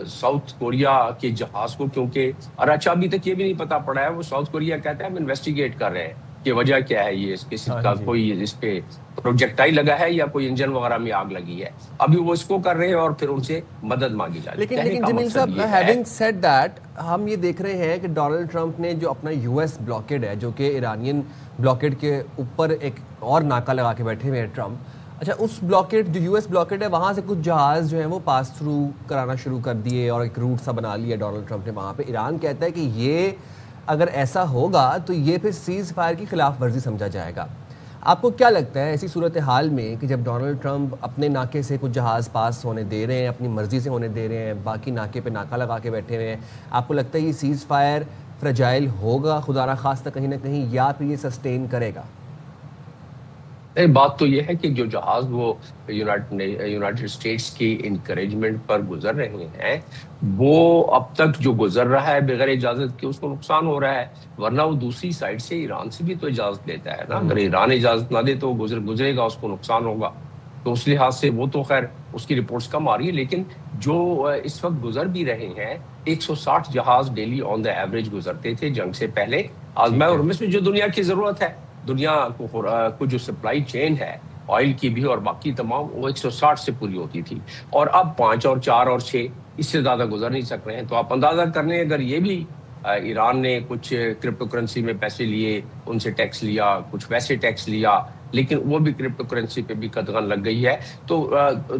ساؤتھ کوریا کے جہاز کو, کیونکہ اور اچھا ابھی تک یہ بھی نہیں پتا پڑا ہے, وہ ساؤتھ کوریا کہتا ہے ہم انویسٹیگیٹ کر رہے ہیں کہ وجہ کیا ہے, یہ کسی کا کوئی اس پہ پروجیکٹائل لگا ہے یا کوئی انجن وغیرہ میں آگ لگی ہے. ابھی وہ اس کو کر رہے ہیں اور پھر ان سے مدد مانگی جا رہی ہے. لیکن جمیل صاحب, ہیونگ سیڈ دیٹ, ہم یہ دیکھ رہے ہیں کہ ڈونلڈ ٹرمپ نے جو اپنا یو ایس بلاکیڈ ہے, جو کہ ایرانین بلاکیڈ کے اوپر ایک اور ناکہ لگا کے بیٹھے ہوئے ہیں ٹرمپ, اچھا اس بلاکیڈ جو یو ایس بلاکیڈ ہے وہاں سے کچھ جہاز جو ہیں وہ پاس تھرو کرانا شروع کر دیے اور ایک روٹ سا بنا لیا ڈونلڈ ٹرمپ نے وہاں پہ. ایران کہتا ہے کہ یہ اگر ایسا ہوگا تو یہ پھر سیز فائر کی خلاف ورزی سمجھا جائے گا. آپ کو کیا لگتا ہے ایسی صورتحال میں کہ جب ڈونلڈ ٹرمپ اپنے ناکے سے کچھ جہاز پاس ہونے دے رہے ہیں, اپنی مرضی سے ہونے دے رہے ہیں, باقی ناکے پہ ناکہ لگا کے بیٹھے ہوئے ہیں, آپ کو لگتا ہے یہ سیز فائر فریجائل ہوگا خدا نخواستہ کہیں نہ کہیں, یا پھر یہ سسٹین کرے گا؟ بات تو یہ ہے کہ جو جہاز وہ یونائٹڈ اسٹیٹس کی انکریجمنٹ پر گزر رہے ہیں وہ اب تک جو گزر رہا ہے بغیر اجازت کے اس کو نقصان ہو رہا ہے, ورنہ وہ دوسری سائڈ سے ایران سے بھی تو اجازت لیتا ہے نا. اگر ایران اجازت نہ دے تو وہ گزرے گا, اس کو نقصان ہوگا. تو اس لحاظ سے وہ تو خیر اس کی رپورٹس کم آ رہی ہے, لیکن جو اس وقت گزر بھی رہے ہیں 160 جہاز ڈیلی آن دا ایوریج گزرتے تھے جنگ سے پہلے. آزمائے اور میں جو دنیا کی ضرورت ہے, دنیا کو جو سپلائی چین ہے آئل کی بھی اور باقی تمام, وہ 160 سے پوری ہوتی تھی, اور اب 5 اور 4 اور 6 اس سے زیادہ گزر نہیں سک رہے ہیں. تو آپ اندازہ کر لیں اگر یہ بھی ایران نے کچھ کرپٹو کرنسی میں پیسے لیے, ان سے ٹیکس لیا, کچھ ویسے ٹیکس لیا, لیکن وہ بھی کرپٹو کرنسی پہ بھی قدغن لگ گئی ہے, تو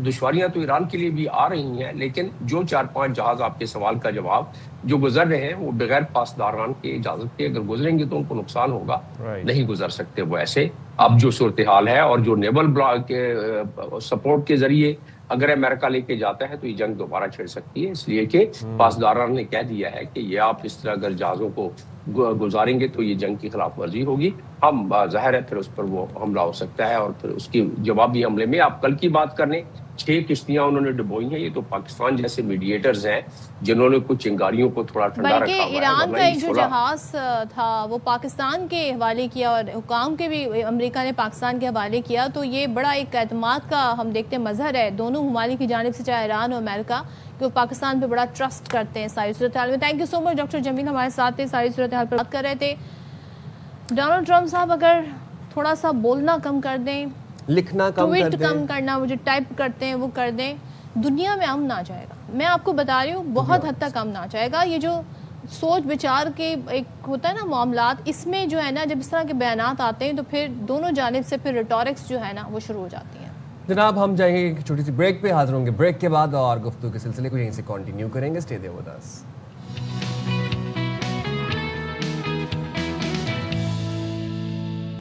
دشواریاں تو ایران کے لیے بھی آ رہی ہیں. لیکن جو 4-5 جہاز آپ کے سوال کا جواب جو گزر رہے ہیں وہ بغیر پاسداران کی اجازت کے اگر گزریں گے تو ان کو نقصان ہوگا, نہیں گزر سکتے وہ ایسے. اب جو صورتحال ہے اور جو نیول بلاک کے سپورٹ کے ذریعے اگر امریکہ لے کے جاتا ہے تو یہ جنگ دوبارہ چھڑ سکتی ہے, اس لیے کہ پاسداران نے کہہ دیا ہے کہ یہ آپ اس طرح اگر جہازوں کو گزاریں گے تو یہ جنگ کی خلاف ورزی ہوگی. ہم ظاہر ہے پھر اس پر وہ حملہ ہو سکتا ہے, اور پھر اس کی جوابی حملے میں آپ کل کی بات کریں 6 کشتیاں انہوں نے ڈبوئی ہیں. یہ تو پاکستان جیسے میڈیٹرز ہیں جنہوں نے کچھ چنگاریوں کو تھوڑا ٹھنڈا رکھا ہوا ہے. بلکہ ایران کا ایک جو جہاز تھا وہ پاکستان کے حوالے کیا اور حکام کے بھی امریکہ نے پاکستان کے حوالے کیا, تو یہ بڑا ایک اعتماد کا ہم دیکھتے مظہر ہے دونوں ممالک کی جانب سے, چاہے ایران اور امریکہ, کہ وہ پاکستان پہ بڑا ٹرسٹ کرتے ہیں ساری صورتحال میں. Thank you so much doctor Jamil, ہمارے ساتھ تھے, ساری صورتحال پر بات کر رہے تھے. ڈونلڈ ٹرمپ صاحب اگر تھوڑا سا بولنا کم کر دیں, لکھنا کم کر دیں, ٹویٹ کم کرنا, وہ جو ٹائپ کرتے ہیں وہ کر دیں, دنیا میں امن آ جائے گا. میں آپ کو بتا رہی ہوں بہت حد تک امن آ جائے گا. یہ جو سوچ بچار کے ایک ہوتا ہے نا معاملات, اس میں جو ہے نا جب اس طرح کے بیانات آتے ہیں تو پھر دونوں جانب سے پھر ریٹورکس جو ہے نا وہ شروع ہو جاتی ہیں. جناب ہم جائیں گے ایک چھوٹی سی بریک پہ, حاضر ہوں گے بریک کے بعد اور گفتگو کے سلسلے کو یہیں سے کنٹینیو کریں گے. Stay there with us.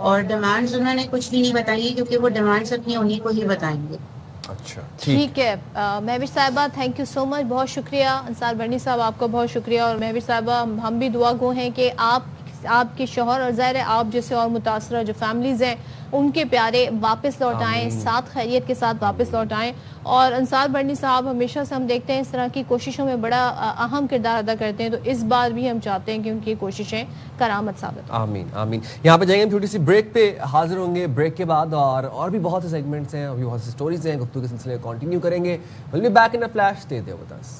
اور ڈیمانڈز انہوں نے کچھ بھی نہیں بتائی کیونکہ وہ ڈیمانڈز اپنی انہیں کو ہی بتائیں گے. اچھا ٹھیک ہے. مہوش صاحبہ تھینک یو سو مچ, بہت شکریہ. انصار برنی صاحب آپ کا بہت شکریہ. اور مہوش صاحبہ ہم بھی دعا گو ہیں کہ آپ کے شوہر اور ظاہر ہے آپ جیسے اور متاثرہ جو فیملیز ہیں ان کے پیارے واپس لوٹ آئیں, ساتھ خیریت کے ساتھ واپس لوٹ آئیں. اور انصار برنی صاحب ہمیشہ سے ہم دیکھتے ہیں اس طرح کی کوششوں میں بڑا اہم کردار ادا کرتے ہیں, تو اس بار بھی ہم چاہتے ہیں کہ ان کی کوششیں کرامت ثابت ہوں. آمین آمین. یہاں پہ جائیں گے ہم چھوٹی سی بریک پہ, حاضر ہوں گے بریک کے بعد, اور بھی بہت سے سیگمنٹس ہیں, اور بھی بہت سی سٹوریز ہیں, گفتگو کے سلسلے میں کنٹینیو کریں گے. we'll be back in a flash, stay there with us.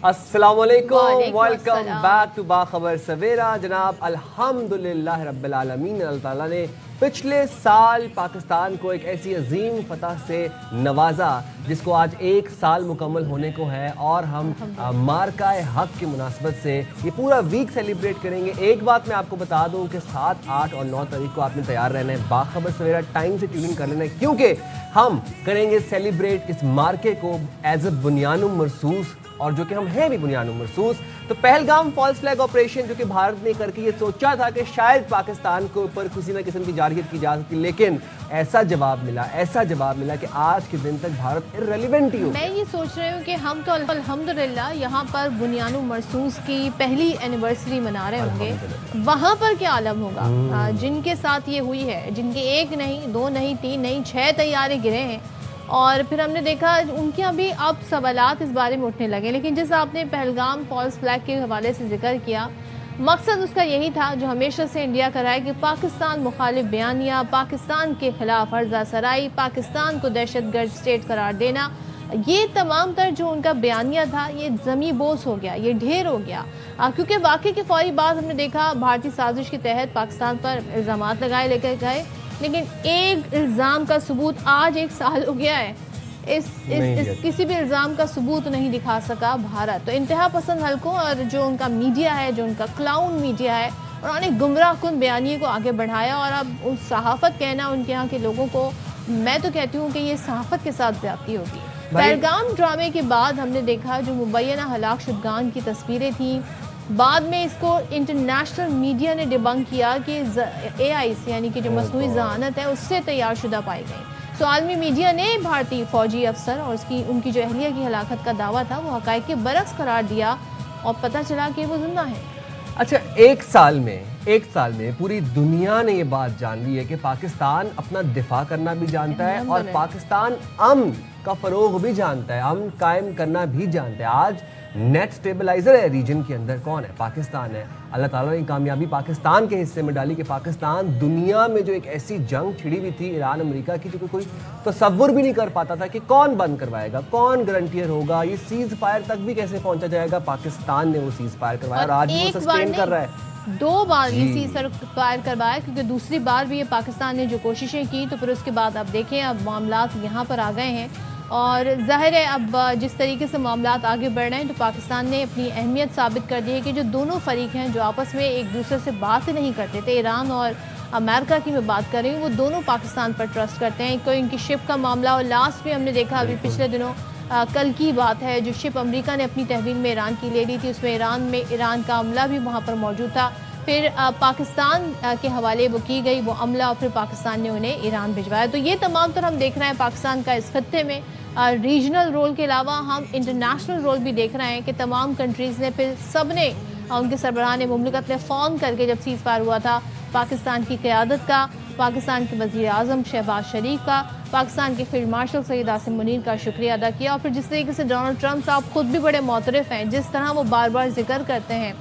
السلام علیکم, ویلکم بیک ٹو باخبر سویرا. جناب الحمدللہ رب العالمین, اللہ تعالیٰ نے پچھلے سال پاکستان کو ایک ایسی عظیم فتح سے نوازا جس کو آج 1 سال مکمل ہونے کو ہے, اور ہم مارکہ حق کی مناسبت سے یہ پورا ویک سیلیبریٹ کریں گے. ایک بات میں آپ کو بتا دوں کہ 7, 8 اور 9 تاریخ کو آپ نے تیار رہنا ہے, باخبر سویرا ٹائم سے ٹیون کر لینا ہے, کیونکہ ہم کریں گے سیلیبریٹ اس مارکے کو ایز اے بنیان مرصوص, اور جو کہ ہم ہیں بھی بنیان مرصوص. تو پہلگام فالس فلیگ آپریشن جو کہ بھارت نے کر کے یہ سوچا تھا کہ شاید پاکستان کے اوپر کسی نہ قسم کی جارحیت کی جا سکتی, لیکن ایسا جواب ملا کہ آج کے دن تک بھارت irrelevant ہی ہو گیا. میں یہ سوچ رہی ہوں کہ ہم تو الحمدللہ یہاں پر بنیان مرصوص کی پہلی اینیورسری منا رہے ہوں گے, وہاں پر کیا عالم ہوگا جن کے ساتھ یہ ہوئی ہے, جن کے 1 نہیں 2 نہیں 3 نہیں 6 طیارے گرے ہیں. اور پھر ہم نے دیکھا ان کے ابھی اب سوالات اس بارے میں اٹھنے لگے, لیکن جیسا آپ نے پہلگام فالس فلیگ کے حوالے سے ذکر کیا, مقصد اس کا یہی تھا جو ہمیشہ سے انڈیا کا رہا ہے کہ پاکستان مخالف بیانیہ, پاکستان کے خلاف عرضہ سرائی, پاکستان کو دہشت گرد اسٹیٹ قرار دینا, یہ تمام تر جو ان کا بیانیہ تھا یہ زمیں بوس ہو گیا, یہ ڈھیر ہو گیا. کیونکہ واقعی کے فوری بعد ہم نے دیکھا بھارتی سازش کے تحت پاکستان پر الزامات لگائے لے کر گئے, لیکن ایک الزام کا ثبوت آج 1 سال ہو گیا ہے, کسی بھی الزام کا ثبوت نہیں دکھا سکا بھارت. تو انتہا پسند حلقوں اور جو ان کا میڈیا ہے, جو ان کا کلاؤن میڈیا ہے, انہوں نے گمراہ کن بیانیے کو آگے بڑھایا, اور اب ان صحافت کہنا ان کے یہاں کے لوگوں کو, میں تو کہتی ہوں کہ یہ صحافت کے ساتھ زیادتی ہوگی. پہلگام ڈرامے کے بعد ہم نے دیکھا جو مبینہ ہلاک شدگان کی تصویریں تھیں, بعد میں اس کو انٹرنیشنل میڈیا نے ڈیبنک کیا کہ AIC یعنی کہ جو مصنوعی ذہانت ہے اس سے تیار شدہ پائی گئی. سو عالمی میڈیا نے بھارتی فوجی افسر اور ان کی جو اہلیہ کی ہلاکت کا دعویٰ تھا وہ حقائق کے برعکس قرار دیا, اور پتہ چلا کہ وہ زندہ ہے. اچھا, 1 سال میں پوری دنیا نے یہ بات جان لی ہے کہ پاکستان اپنا دفاع کرنا بھی جانتا ہے, اور پاکستان امن کا فروغ بھی جانتا ہے, امن قائم کرنا بھی جانتا ہے. آج نیٹ سٹیبلائزر ہے ریجن کے اندر, کون ہے؟ پاکستان ہے. اللہ تعالیٰ نے کامیابی پاکستان کے حصے میں ڈالی کہ پاکستان دنیا میں جو ایک ایسی جنگ چھڑی ہوئی تھی ایران امریکہ کی, جو کہ کوئی تصور بھی نہیں کر پاتا تھا کہ کون بند کروائے گا, کون گارنٹیئر ہوگا, یہ سیز فائر تک بھی کیسے پہنچا جائے گا. پاکستان نے وہ سیز فائر کروایا, اور آج وہ سسٹین کر رہا ہے. 2 بار یہ سیز فائر کروایا, کیونکہ دوسری بار بھی یہ پاکستان نے جو کوششیں کی, تو پھر اس کے بعد اب دیکھیں اب معاملات یہاں پر آ گئے ہیں, اور ظاہر ہے اب جس طریقے سے معاملات آگے بڑھ رہے ہیں تو پاکستان نے اپنی اہمیت ثابت کر دی ہے کہ جو دونوں فریق ہیں جو آپس میں ایک دوسرے سے بات ہی نہیں کرتے تھے, ایران اور امریکہ کی میں بات کر رہی ہوں, وہ دونوں پاکستان پر ٹرسٹ کرتے ہیں. کوئی ان کی شپ کا معاملہ, اور لاسٹ میں ہم نے دیکھا ابھی پچھلے دنوں کل کی بات ہے, جو شپ امریکہ نے اپنی تحویل میں ایران کی لے لی تھی, اس میں ایران کا عملہ بھی وہاں پر موجود تھا. پھر پاکستان کے حوالے وہ کی گئی وہ عملہ, اور پھر پاکستان نے انہیں ایران بھجوایا. تو یہ تمام طور ہم دیکھ رہے ہیں پاکستان کا اس خطے میں ریجنل رول کے علاوہ ہم انٹرنیشنل رول بھی دیکھ رہے ہیں کہ تمام کنٹریز نے, پھر سب نے, ان کے سربراہان مملکت نے فون کر کے جب سیز فائر ہوا تھا پاکستان کی قیادت کا, پاکستان کے وزیر اعظم شہباز شریف کا, پاکستان کے فیلڈ مارشل سید عاصم منیر کا شکریہ ادا کیا. اور پھر جس طریقے سے ڈونلڈ ٹرمپ صاحب خود بھی بڑے معترف ہیں, جس طرح وہ بار بار ذکر کرتے ہیں,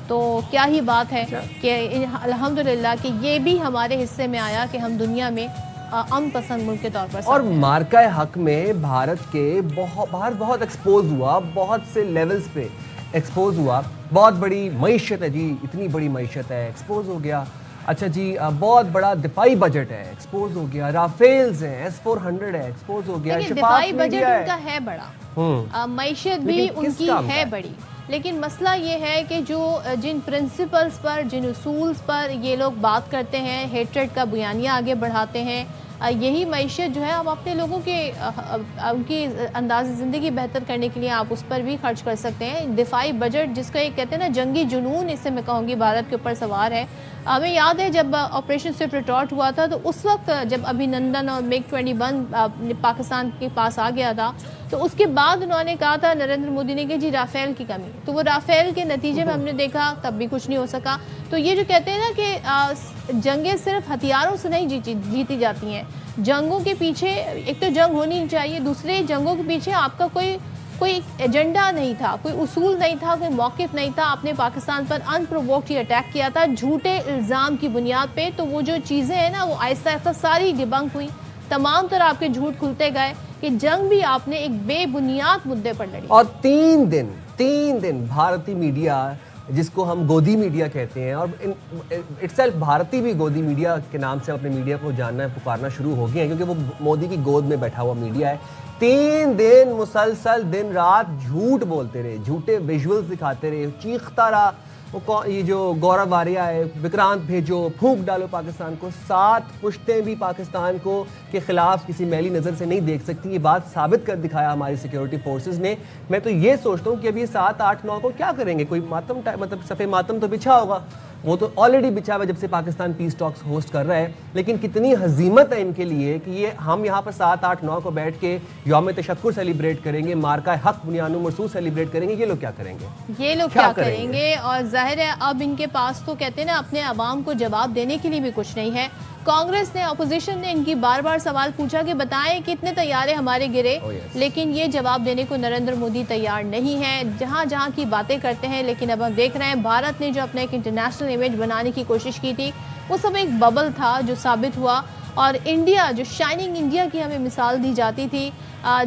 تو کیا ہی بات ہے کہ الحمدللہ کہ یہ بھی ہمارے حصے میں آیا کہ ہم دنیا میں امن پسند ملک کے طور پر. اور مارکہ حق میں بھارت کے بہت ایکسپوز ہوا, بہت سے لیولز پہ ایکسپوز ہوا, بہت بڑی معیشت ہے جی, اتنی بڑی معیشت ہے, ایکسپوز ہو گیا. اچھا جی، بہت بڑا دفاعی بجٹ ہے ایکسپوز ہو گیا، رافیلز ہیں، S-400 ہے ایکسپوز ہو گیا، دفاعی بجٹ ان کا ہے بڑا، معیشت بھی ان کی ہے بڑی، لیکن مسئلہ یہ ہے کہ جن پرنسپلز پر، جن اصولز پر یہ لوگ بات کرتے ہیں، ہیٹریٹ کا بیانیہ آگے بڑھاتے ہیں، یہی معیشت جو ہے آپ اپنے لوگوں کے ان کی انداز زندگی بہتر کرنے کے لیے آپ اس پر بھی خرچ کر سکتے ہیں۔ دفاعی بجٹ جس کو ایک کہتے ہیں نا جنگی جنون، اس سے میں کہوں گی بھارت کے اوپر سوار ہے۔ ہمیں یاد ہے جب آپریشن سوئفٹ ریٹارٹ ہوا تھا تو اس وقت جب ابھینندن اور MiG-21 پاکستان کے پاس آ گیا تھا تو اس کے بعد انہوں نے کہا تھا نریندر مودی نے کہ جی رافیل کی کمی، تو وہ رافیل کے نتیجے میں ہم نے دیکھا تب بھی کچھ نہیں ہو سکا۔ تو یہ جو کہتے ہیں نا کہ جنگیں صرف ہتھیاروں سے نہیں جیتی جاتی ہیں، جنگوں کے پیچھے ایک تو جنگ ہونی چاہیے، دوسرے جنگوں کے پیچھے آپ کا کوئی ایجنڈا نہیں تھا، کوئی اصول نہیں تھا، کوئی موقف نہیں تھا۔ آپ نے پاکستان پر انپرووکڈ یہ اٹیک کیا تھا جھوٹے الزام کی بنیاد پہ، تو وہ جو چیزیں ہیں نا وہ آہستہ آہستہ ساری ڈیبنک ہوئی، تمام طرح آپ کے جھوٹ کھلتے گئے کہ جنگ بھی آپ نے ایک بے بنیاد مدعے پر لڑی۔ اور تین دن بھارتی میڈیا، جس کو ہم گودی میڈیا کہتے ہیں، اور اٹسیلف بھارتی بھی گودی میڈیا کے نام سے اپنے میڈیا کو جاننا پکارنا شروع ہو گئے ہیں، کیونکہ وہ مودی کی گود میں بیٹھا ہوا میڈیا ہے۔ 3 دن مسلسل دن رات جھوٹ بولتے رہے، جھوٹے ویژولز دکھاتے رہے، چیختا رہا۔ یہ جو گورو واریہ ہے، وکرانت بھیجو، پھونک ڈالو پاکستان کو، 7 پشتیں بھی پاکستان کو کے خلاف کسی میلی نظر سے نہیں دیکھ سکتی، یہ بات ثابت کر دکھایا ہماری سیکیورٹی فورسز نے۔ میں تو یہ سوچتا ہوں کہ اب یہ 7, 8, 9 کو کیا کریں گے؟ کوئی ماتم مطلب صفحہ ماتم تو بچھا ہوگا، وہ تو آلریڈی بچھا ہوا جب سے پاکستان پیس ٹاکس ہوسٹ کر رہا ہے، لیکن کتنی ہزیمت ہے ان کے لیے کہ یہ ہم یہاں پر 7, 8, 9 کو بیٹھ کے یوم تشکر سیلیبریٹ کریں گے، مارکہ حق بنیانو مرصوص سیلیبریٹ کریں گے، یہ لوگ کیا کریں گے؟ یہ لوگ کیا کریں گے؟ اور ظاہر ہے اب ان کے پاس تو کہتے ہیں نا اپنے عوام کو جواب دینے کے لیے بھی کچھ نہیں ہے۔ کانگریس نے، اپوزیشن نے ان کی بار بار سوال پوچھا کہ بتائیں کتنے طیارے ہمارے گرے، لیکن یہ جواب دینے کو نریندر مودی تیار نہیں ہے، جہاں کی باتیں کرتے ہیں۔ لیکن اب ہم دیکھ رہے ہیں بھارت نے جو اپنا ایک انٹرنیشنل امیج بنانے کی کوشش کی تھی وہ سب ایک ببل تھا جو ثابت ہوا، اور انڈیا جو شائننگ انڈیا کی ہمیں مثال دی جاتی تھی،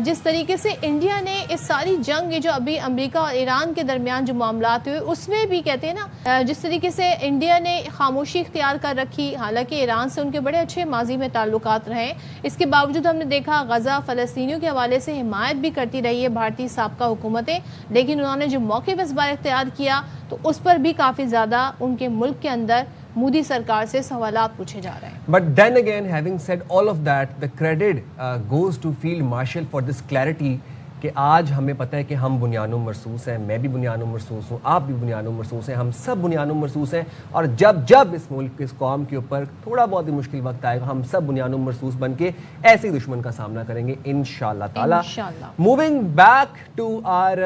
جس طریقے سے انڈیا نے اس ساری جنگ جو ابھی امریکہ اور ایران کے درمیان جو معاملات ہوئے اس میں بھی کہتے ہیں نا جس طریقے سے انڈیا نے خاموشی اختیار کر رکھی، حالانکہ ایران سے ان کے بڑے اچھے ماضی میں تعلقات رہے، اس کے باوجود ہم نے دیکھا غزہ فلسطینیوں کے حوالے سے حمایت بھی کرتی رہی ہے بھارتی سابقہ حکومتیں، لیکن انہوں نے جو موقف اس بار اختیار کیا تو اس پر بھی کافی زیادہ ان کے ملک کے اندر مودی سرکار سے سوالات پوچھے جا رہے ہیں۔ But then again, having said all of that, the credit goes to Field Marshal for this clarity کہ آج ہمیں پتہ ہے کہ ہم بنیانو مرصوص ہیں، میں بھی بنیانو مرصوص ہوں، آپ بھی بنیانو مرصوص ہیں، ہم سب بنیانو مرصوص ہیں، اور جب اس ملک اس قوم کے اوپر تھوڑا بہت ہی مشکل وقت آئے گا ہم سب بنیانو مرصوص بن کے ایسے دشمن کا سامنا کریں گے انشاءاللہ تعالی۔ Moving back to our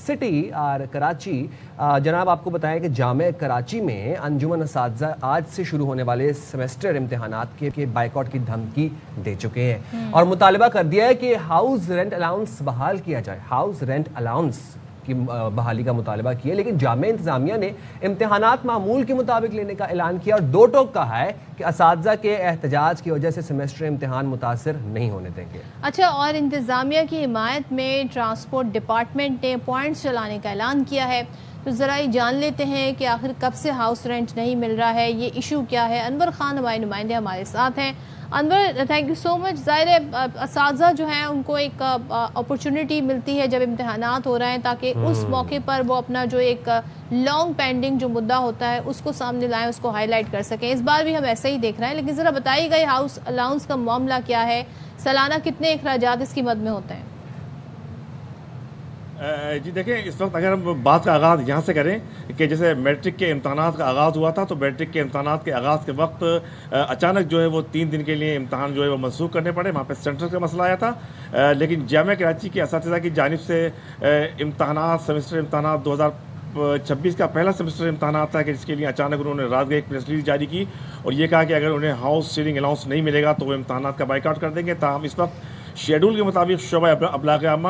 city, our Karachi, جناب آپ کو بتائیں کہ جامعہ کراچی میں انجمن اساتذہ آج سے شروع ہونے والے سیمسٹر امتحانات کے بائیکاٹ کی دھمکی دے چکے ہیں اور مطالبہ کر دیا ہے کہ ہاؤس رینٹ الاؤنس بحال کیا جائے، ہاؤس رینٹ الاؤنس کی بحالی کا مطالبہ کیا، لیکن جامعہ انتظامیہ نے امتحانات معمول کے مطابق لینے کا اعلان کیا اور 2 ٹوک کہا ہے کہ اساتذہ کے احتجاج کی وجہ سے سیمسٹر امتحان متاثر نہیں ہونے دیں گے۔ اچھا، اور انتظامیہ کی حمایت میں ٹرانسپورٹ ڈپارٹمنٹ نے پوائنٹس چلانے کا اعلان کیا ہے، تو ذرا یہ جان لیتے ہیں کہ آخر کب سے ہاؤس رینٹ نہیں مل رہا ہے، یہ ایشو کیا ہے۔ انور خان ہمارے نمائندے ہمارے ساتھ ہیں۔ انور، تھینک یو سو مچ۔ ظاہر ہے اساتذہ جو ہیں ان کو ایک اپرچونٹی ملتی ہے جب امتحانات ہو رہے ہیں تاکہ اس موقع پر وہ اپنا جو ایک لانگ پینڈنگ جو مدعا ہوتا ہے اس کو سامنے لائیں، اس کو ہائی لائٹ کر سکیں۔ اس بار بھی ہم ایسے ہی دیکھ رہے ہیں، لیکن ذرا بتائیے گا ہاؤس الاؤنس کا معاملہ کیا ہے، سالانہ کتنے اخراجات اس کی مد میں ہوتے ہیں؟ جی دیکھیں، اس وقت اگر ہم بات کا آغاز یہاں سے کریں کہ جیسے میٹرک کے امتحانات کا آغاز ہوا تھا تو میٹرک کے امتحانات کے آغاز کے وقت اچانک جو ہے وہ 3 دن کے لیے امتحان جو ہے وہ منسوخ کرنے پڑے، وہاں پہ سینٹر کا مسئلہ آیا تھا، لیکن جامعہ کراچی کے اساتذہ کی جانب سے امتحانات، سیمسٹر امتحانات 2026 کا پہلا سیمسٹر امتحانات تھا کہ جس کے لیے اچانک انہوں نے رات گئے ایک پریس ریلیز جاری کی اور یہ کہا کہ اگر انہیں ہاؤس سیلنگ الاؤنس نہیں ملے گا تو وہ امتحانات کا بائیکاٹ کر دیں گے۔ تاہم اس وقت شیڈول کے مطابق شعبہ ابلاغ عامہ،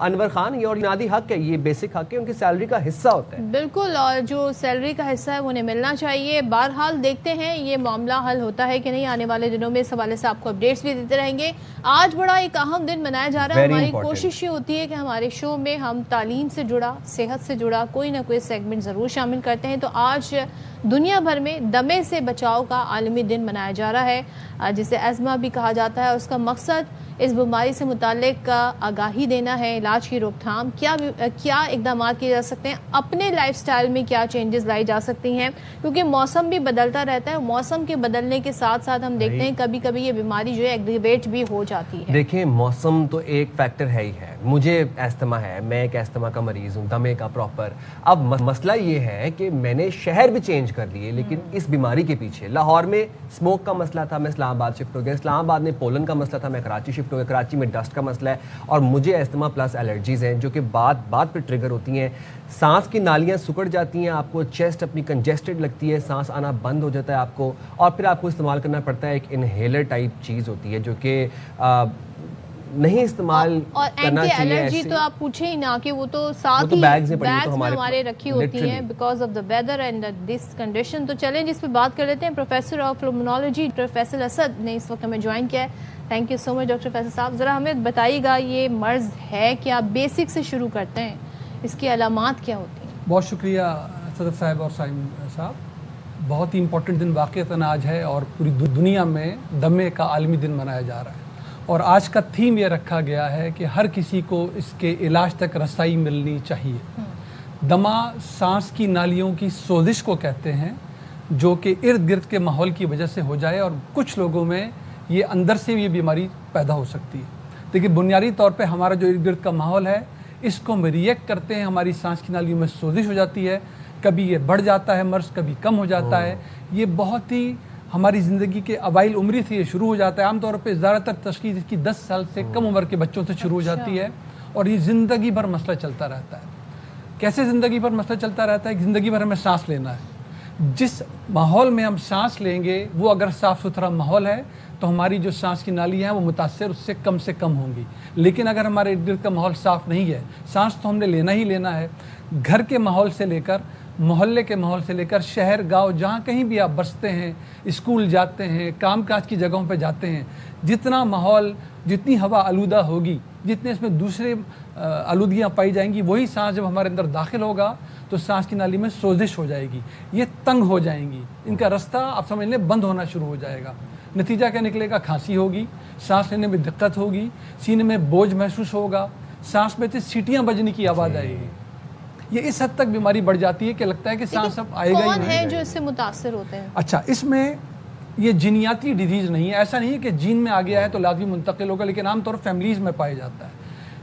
انور خان یہ اور بنیادی حق ہے, یہ بیسک حق ہے, ان کی سیلری کا حصہ ہوتا ہے. بالکل, اور جو سیلری کا حصہ ہے وہ انہیں ملنا چاہیے. بہرحال دیکھتے ہیں یہ معاملہ حل ہوتا ہے کہ نہیں. آنے والے دنوں میں اس حوالے سے آپ کو اپڈیٹس بھی دیتے رہیں گے. آج بڑا ایک اہم دن منایا جا رہا ہے. ہماری کوشش یہ ہوتی ہے کہ ہمارے شو میں ہم تعلیم سے جڑا, صحت سے جڑا کوئی نہ کوئی سیگمنٹ ضرور شامل کرتے ہیں. تو آج دنیا بھر میں دمے سے بچاؤ کا عالمی دن منایا جا رہا ہے, جسے ایزما بھی کہا جاتا ہے. اس کا مقصد اس بیماری سے متعلق آگاہی دینا ہے, علاج کی روک تھام, کیا اقدامات کیے جا سکتے ہیں, اپنے لائف سٹائل میں کیا چینجز لائی جا سکتی ہیں, کیونکہ موسم بھی بدلتا رہتا ہے. موسم کے بدلنے کے ساتھ ساتھ ہم دیکھتے ہیں کبھی کبھی یہ بیماری جو ہے ایگریویٹ بھی ہو جاتی ہے. دیکھیں موسم تو ایک فیکٹر ہے ہی ہے. مجھے استما ہے, میں ایک استما کا مریض ہوں, دمے کا پراپر. اب مسئلہ یہ ہے کہ میں نے شہر بھی چینج کر لیے, لیکن اس بیماری کے پیچھے لاہور میں اسموک کا مسئلہ تھا, میں اسلام آباد شفٹ ہو گیا. اسلام آباد میں پولن کا مسئلہ تھا, میں کراچی شفٹ ہو گیا. کراچی میں ڈسٹ کا مسئلہ ہے, اور مجھے استما پلس الرجیز ہیں جو کہ بات پہ ٹریگر ہوتی ہیں. سانس کی نالیاں سکڑ جاتی ہیں, آپ کو چیسٹ اپنی کنجسٹڈ لگتی ہے, سانس آنا بند ہو جاتا ہے آپ کو, اور پھر آپ کو استعمال کرنا پڑتا ہے ایک انہیلر ٹائپ چیز ہوتی ہے جو کہ نہیں استعمال کرنا چاہیے. اور الرجی تو آپ پوچھیں ہی نہ, کہ وہ تو ساتھ ہی بیگز میں ہمارے رکھی ہوتی ہیں because of the weather and this condition. تو چلیں جس پہ بات کر لیتے ہیں. Professor of pulmonology doctor Faisal Asad نے اس وقت ہمیں جوائن کیا ہے. Thank you so much doctor Faisal sahab. ذرا ہمیں بتائیے گا یہ مرض ہے کیا, بیسک سے شروع کرتے ہیں, اس کی علامات کیا ہوتی ہیں؟ بہت شکریہ صدر صاحب اور سائم صاحب. بہت ہی امپورٹنٹ دن واقعتاً آج ہے, اور پوری دنیا میں دمے کا عالمی دن منایا جا رہا ہے. اور آج کا تھیم یہ رکھا گیا ہے کہ ہر کسی کو اس کے علاج تک رسائی ملنی چاہیے. دمہ سانس کی نالیوں کی سوزش کو کہتے ہیں, جو کہ ارد گرد کے ماحول کی وجہ سے ہو جائے, اور کچھ لوگوں میں یہ اندر سے بھی یہ بیماری پیدا ہو سکتی ہے. دیکھیے بنیادی طور پہ ہمارا جو ارد گرد کا ماحول ہے اس کو ہم ریئیکٹ کرتے ہیں, ہماری سانس کی نالیوں میں سوزش ہو جاتی ہے, کبھی یہ بڑھ جاتا ہے مرض, کبھی کم ہو جاتا ہے. یہ بہت ہی ہماری زندگی کے اوائل عمری سے یہ شروع ہو جاتا ہے. عام طور پہ زیادہ تر تشخیص اس کی 10 سال سے کم عمر کے بچوں سے شروع ہو جاتی ہے, اور یہ زندگی بھر مسئلہ چلتا رہتا ہے. کیسے زندگی بھر مسئلہ چلتا رہتا ہے؟ زندگی بھر ہمیں سانس لینا ہے. جس ماحول میں ہم سانس لیں گے وہ اگر صاف ستھرا ماحول ہے تو ہماری جو سانس کی نالیاں ہیں وہ متاثر اس سے کم ہوں گی. لیکن اگر ہمارے ارد گرد کا ماحول صاف نہیں ہے, سانس تو ہم نے لینا ہی لینا ہے. گھر کے ماحول سے لے کر, محلے کے ماحول سے لے کر, شہر گاؤں جہاں کہیں بھی آپ بستے ہیں, اسکول جاتے ہیں, کام کاج کی جگہوں پہ جاتے ہیں, جتنا ماحول, جتنی ہوا آلودہ ہوگی, جتنے اس میں دوسرے آلودگیاں پائی جائیں گی, وہی سانس جب ہمارے اندر داخل ہوگا تو سانس کی نالی میں سوزش ہو جائے گی, یہ تنگ ہو جائیں گی, ان کا رستہ آپ سمجھ لیں بند ہونا شروع ہو جائے گا. نتیجہ کیا نکلے گا؟ کھانسی ہوگی, سانس لینے میں دقت ہوگی, سینے میں بوجھ محسوس ہوگا, سانس میں سے سیٹیاں بجنے کی آواز آئے گی. یہ اس حد تک بیماری بڑھ جاتی ہے کہ لگتا ہے کہ سانس اب آئے گا ہی نہیں. کون ہے جو اس سے متاثر ہوتے ہیں؟ اچھا, اس میں یہ جینیاتی ڈیزیز نہیں ہے. ایسا نہیں ہے کہ جین میں آ گیا ہے تو لازمی منتقل ہوگا, لیکن عام طور پر فیملیز میں پایا جاتا ہے.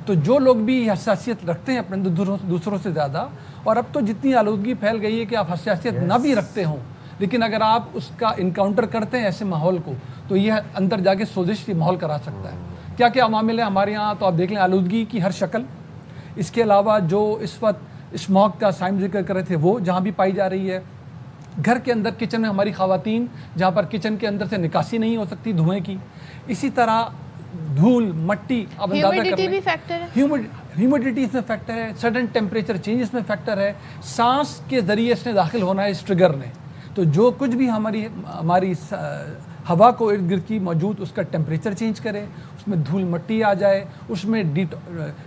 تو جو لوگ بھی حساسیت رکھتے ہیں اپنے دوسروں سے زیادہ, اور اب تو جتنی آلودگی پھیل گئی ہے کہ آپ حساسیت نہ بھی رکھتے ہوں, لیکن اگر آپ اس کا انکاؤنٹر کرتے ہیں ایسے ماحول کو, تو یہ اندر جا کے سوزش کی ماحول کرا سکتا ہے. کیا کیا عوامل ہیں ہمارے یہاں؟ تو آپ دیکھ لیں آلودگی کی ہر شکل, اس کے علاوہ جو اس وقت اسموک کا سائم ذکر کر رہے تھے وہ جہاں بھی پائی جا رہی ہے, گھر کے اندر کچن میں ہماری خواتین جہاں پر کچن کے اندر سے نکاسی نہیں ہو سکتی دھوئیں کی, اسی طرح دھول مٹی, آپ اندازہ کر لیں ہیومیڈیٹی اس میں فیکٹر ہے, سڈن ٹیمپریچر چینج اس میں فیکٹر ہے, سانس کے ذریعے اس نے داخل ہونا ہے اس ٹریگر نے. تو جو کچھ بھی ہماری ہوا کو ارد گرد کی موجود اس کا ٹیمپریچر چینج کرے, اس میں دھول مٹی آ جائے, اس میں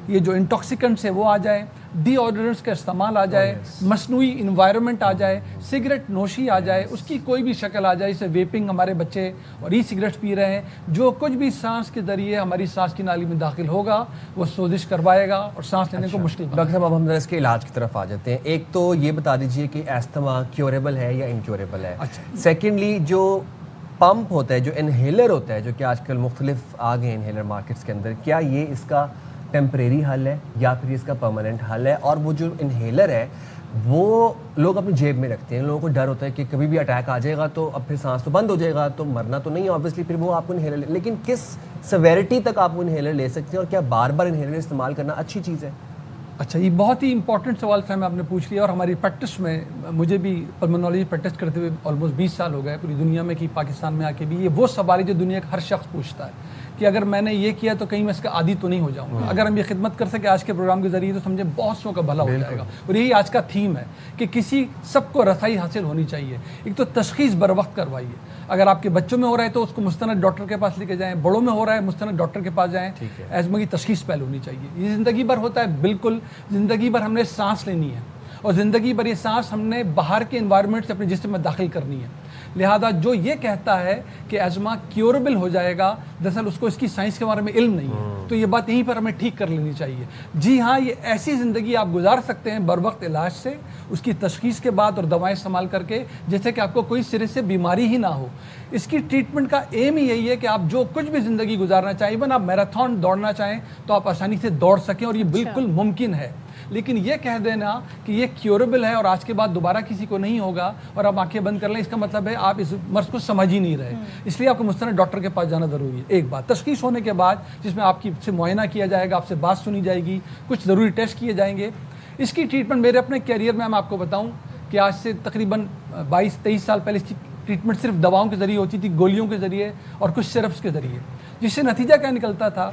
یہ جو انٹاکسیکنٹس ہے وہ آ جائے, ڈی آڈرنٹس کا استعمال آ جائے, مصنوعی انوائرمنٹ آ جائے, سگریٹ نوشی آ جائے, اس کی کوئی بھی شکل آ جائے, جیسے ویپنگ ہمارے بچے اور ای سگریٹس پی رہے ہیں, جو کچھ بھی سانس کے ذریعے ہماری سانس کی نالی میں داخل ہوگا وہ سوزش کروائے گا اور سانس لینے کو مشکل. ڈاکٹر صاحب اب ہم اس کے علاج کی طرف آ جاتے ہیں. ایک تو یہ بتا دیجیے کہ استما کیوریبل ہے یا انکیوریبل ہے. سیکنڈلی جو پمپ ہوتا ہے, جو انہیلر ہوتا ہے, جو کہ آج کل مختلف آ گئے انہیلر مارکیٹس کے اندر, کیا یہ اس کا ٹیمپریری حل ہے یا پھر اس کا پرماننٹ حل ہے؟ اور وہ جو انہیلر ہے وہ لوگ اپنی جیب میں رکھتے ہیں, لوگوں کو ڈر ہوتا ہے کہ کبھی بھی اٹیک آ جائے گا تو اب پھر سانس تو بند ہو جائے گا, تو مرنا تو نہیں ہے آبویسلی, پھر وہ آپ کو انہیلر لیکن کس سیویرٹی تک آپ وہ انہیلر لے سکتے ہیں, اور کیا بار بار انہیلر استعمال کرنا اچھی چیز ہے؟ اچھا, یہ بہت ہی امپورٹنٹ سوال صاحب آپ نے پوچھ لیا, اور ہماری پریکٹس میں مجھے بھی پلمونالوجی پریکٹس کرتے ہوئے آلموسٹ 20 سال ہو گئے پوری دنیا میں, کہ پاکستان میں آ کے بھی یہ وہ سوال ہے جو دنیا کا ہر شخص پوچھتا ہے کہ اگر میں نے یہ کیا تو کہیں میں اس کا عادی تو نہیں ہو جاؤں گا. اگر ہم یہ خدمت کر سکے آج کے پروگرام کے ذریعے تو سمجھے بہت سو کا بھلا ہو جائے گا. اور یہی آج کا تھیم ہے کہ کسی سب کو رسائی حاصل ہونی چاہیے. ایک تو تشخیص بر وقت کروائیے. اگر آپ کے بچوں میں ہو رہا ہے تو اس کو مستند ڈاکٹر کے پاس لے کے جائیں, بڑوں میں ہو رہا ہے مستند ڈاکٹر کے پاس جائیں. ایزما کی تشخیص پہلے ہونی چاہیے. یہ زندگی بھر ہوتا ہے, بالکل زندگی بھر ہم نے سانس لینی ہے اور زندگی بھر یہ سانس ہم نے باہر کے انوائرمنٹ سے اپنے جسم میں داخل کرنی ہے. لہذا جو یہ کہتا ہے کہ ایزما کیوریبل ہو جائے گا, دراصل اس کو اس کی سائنس کے بارے میں علم نہیں ہے. تو یہ بات یہیں پر ہمیں ٹھیک کر لینی چاہیے. جی ہاں, یہ ایسی زندگی آپ گزار سکتے ہیں بر وقت علاج سے, اس کی تشخیص کے بعد اور دوائیں استعمال کر کے, جیسے کہ آپ کو کوئی سرے سے بیماری ہی نہ ہو. اس کی ٹریٹمنٹ کا ایم ہی یہی ہے کہ آپ جو کچھ بھی زندگی گزارنا چاہیں, ایون آپ میراتھن دوڑنا چاہیں تو آپ آسانی سے دوڑ سکیں, اور یہ بالکل ممکن ہے. لیکن یہ کہہ دینا کہ یہ کیوریبل ہے اور آج کے بعد دوبارہ کسی کو نہیں ہوگا اور آپ آنکھیں بند کر لیں, اس کا مطلب ہے آپ اس مرض کو سمجھ ہی نہیں رہے. اس لیے آپ کو مستند ڈاکٹر کے پاس جانا ضروری ہے. ایک بات, تشخیص ہونے کے بعد جس میں آپ کی سے معائنہ کیا جائے گا, آپ سے بات سنی جائے گی, کچھ ضروری ٹیسٹ کیے جائیں گے. اس کی ٹریٹمنٹ میرے اپنے کیریئر میں آپ کو بتاؤں کہ آج سے تقریباً 22-23 سال پہلے اس کی ٹریٹمنٹ صرف دواؤں کے ذریعے ہوتی تھی, گولیوں کے ذریعے اور کچھ سرپس کے ذریعے, جس سے نتیجہ کیا نکلتا تھا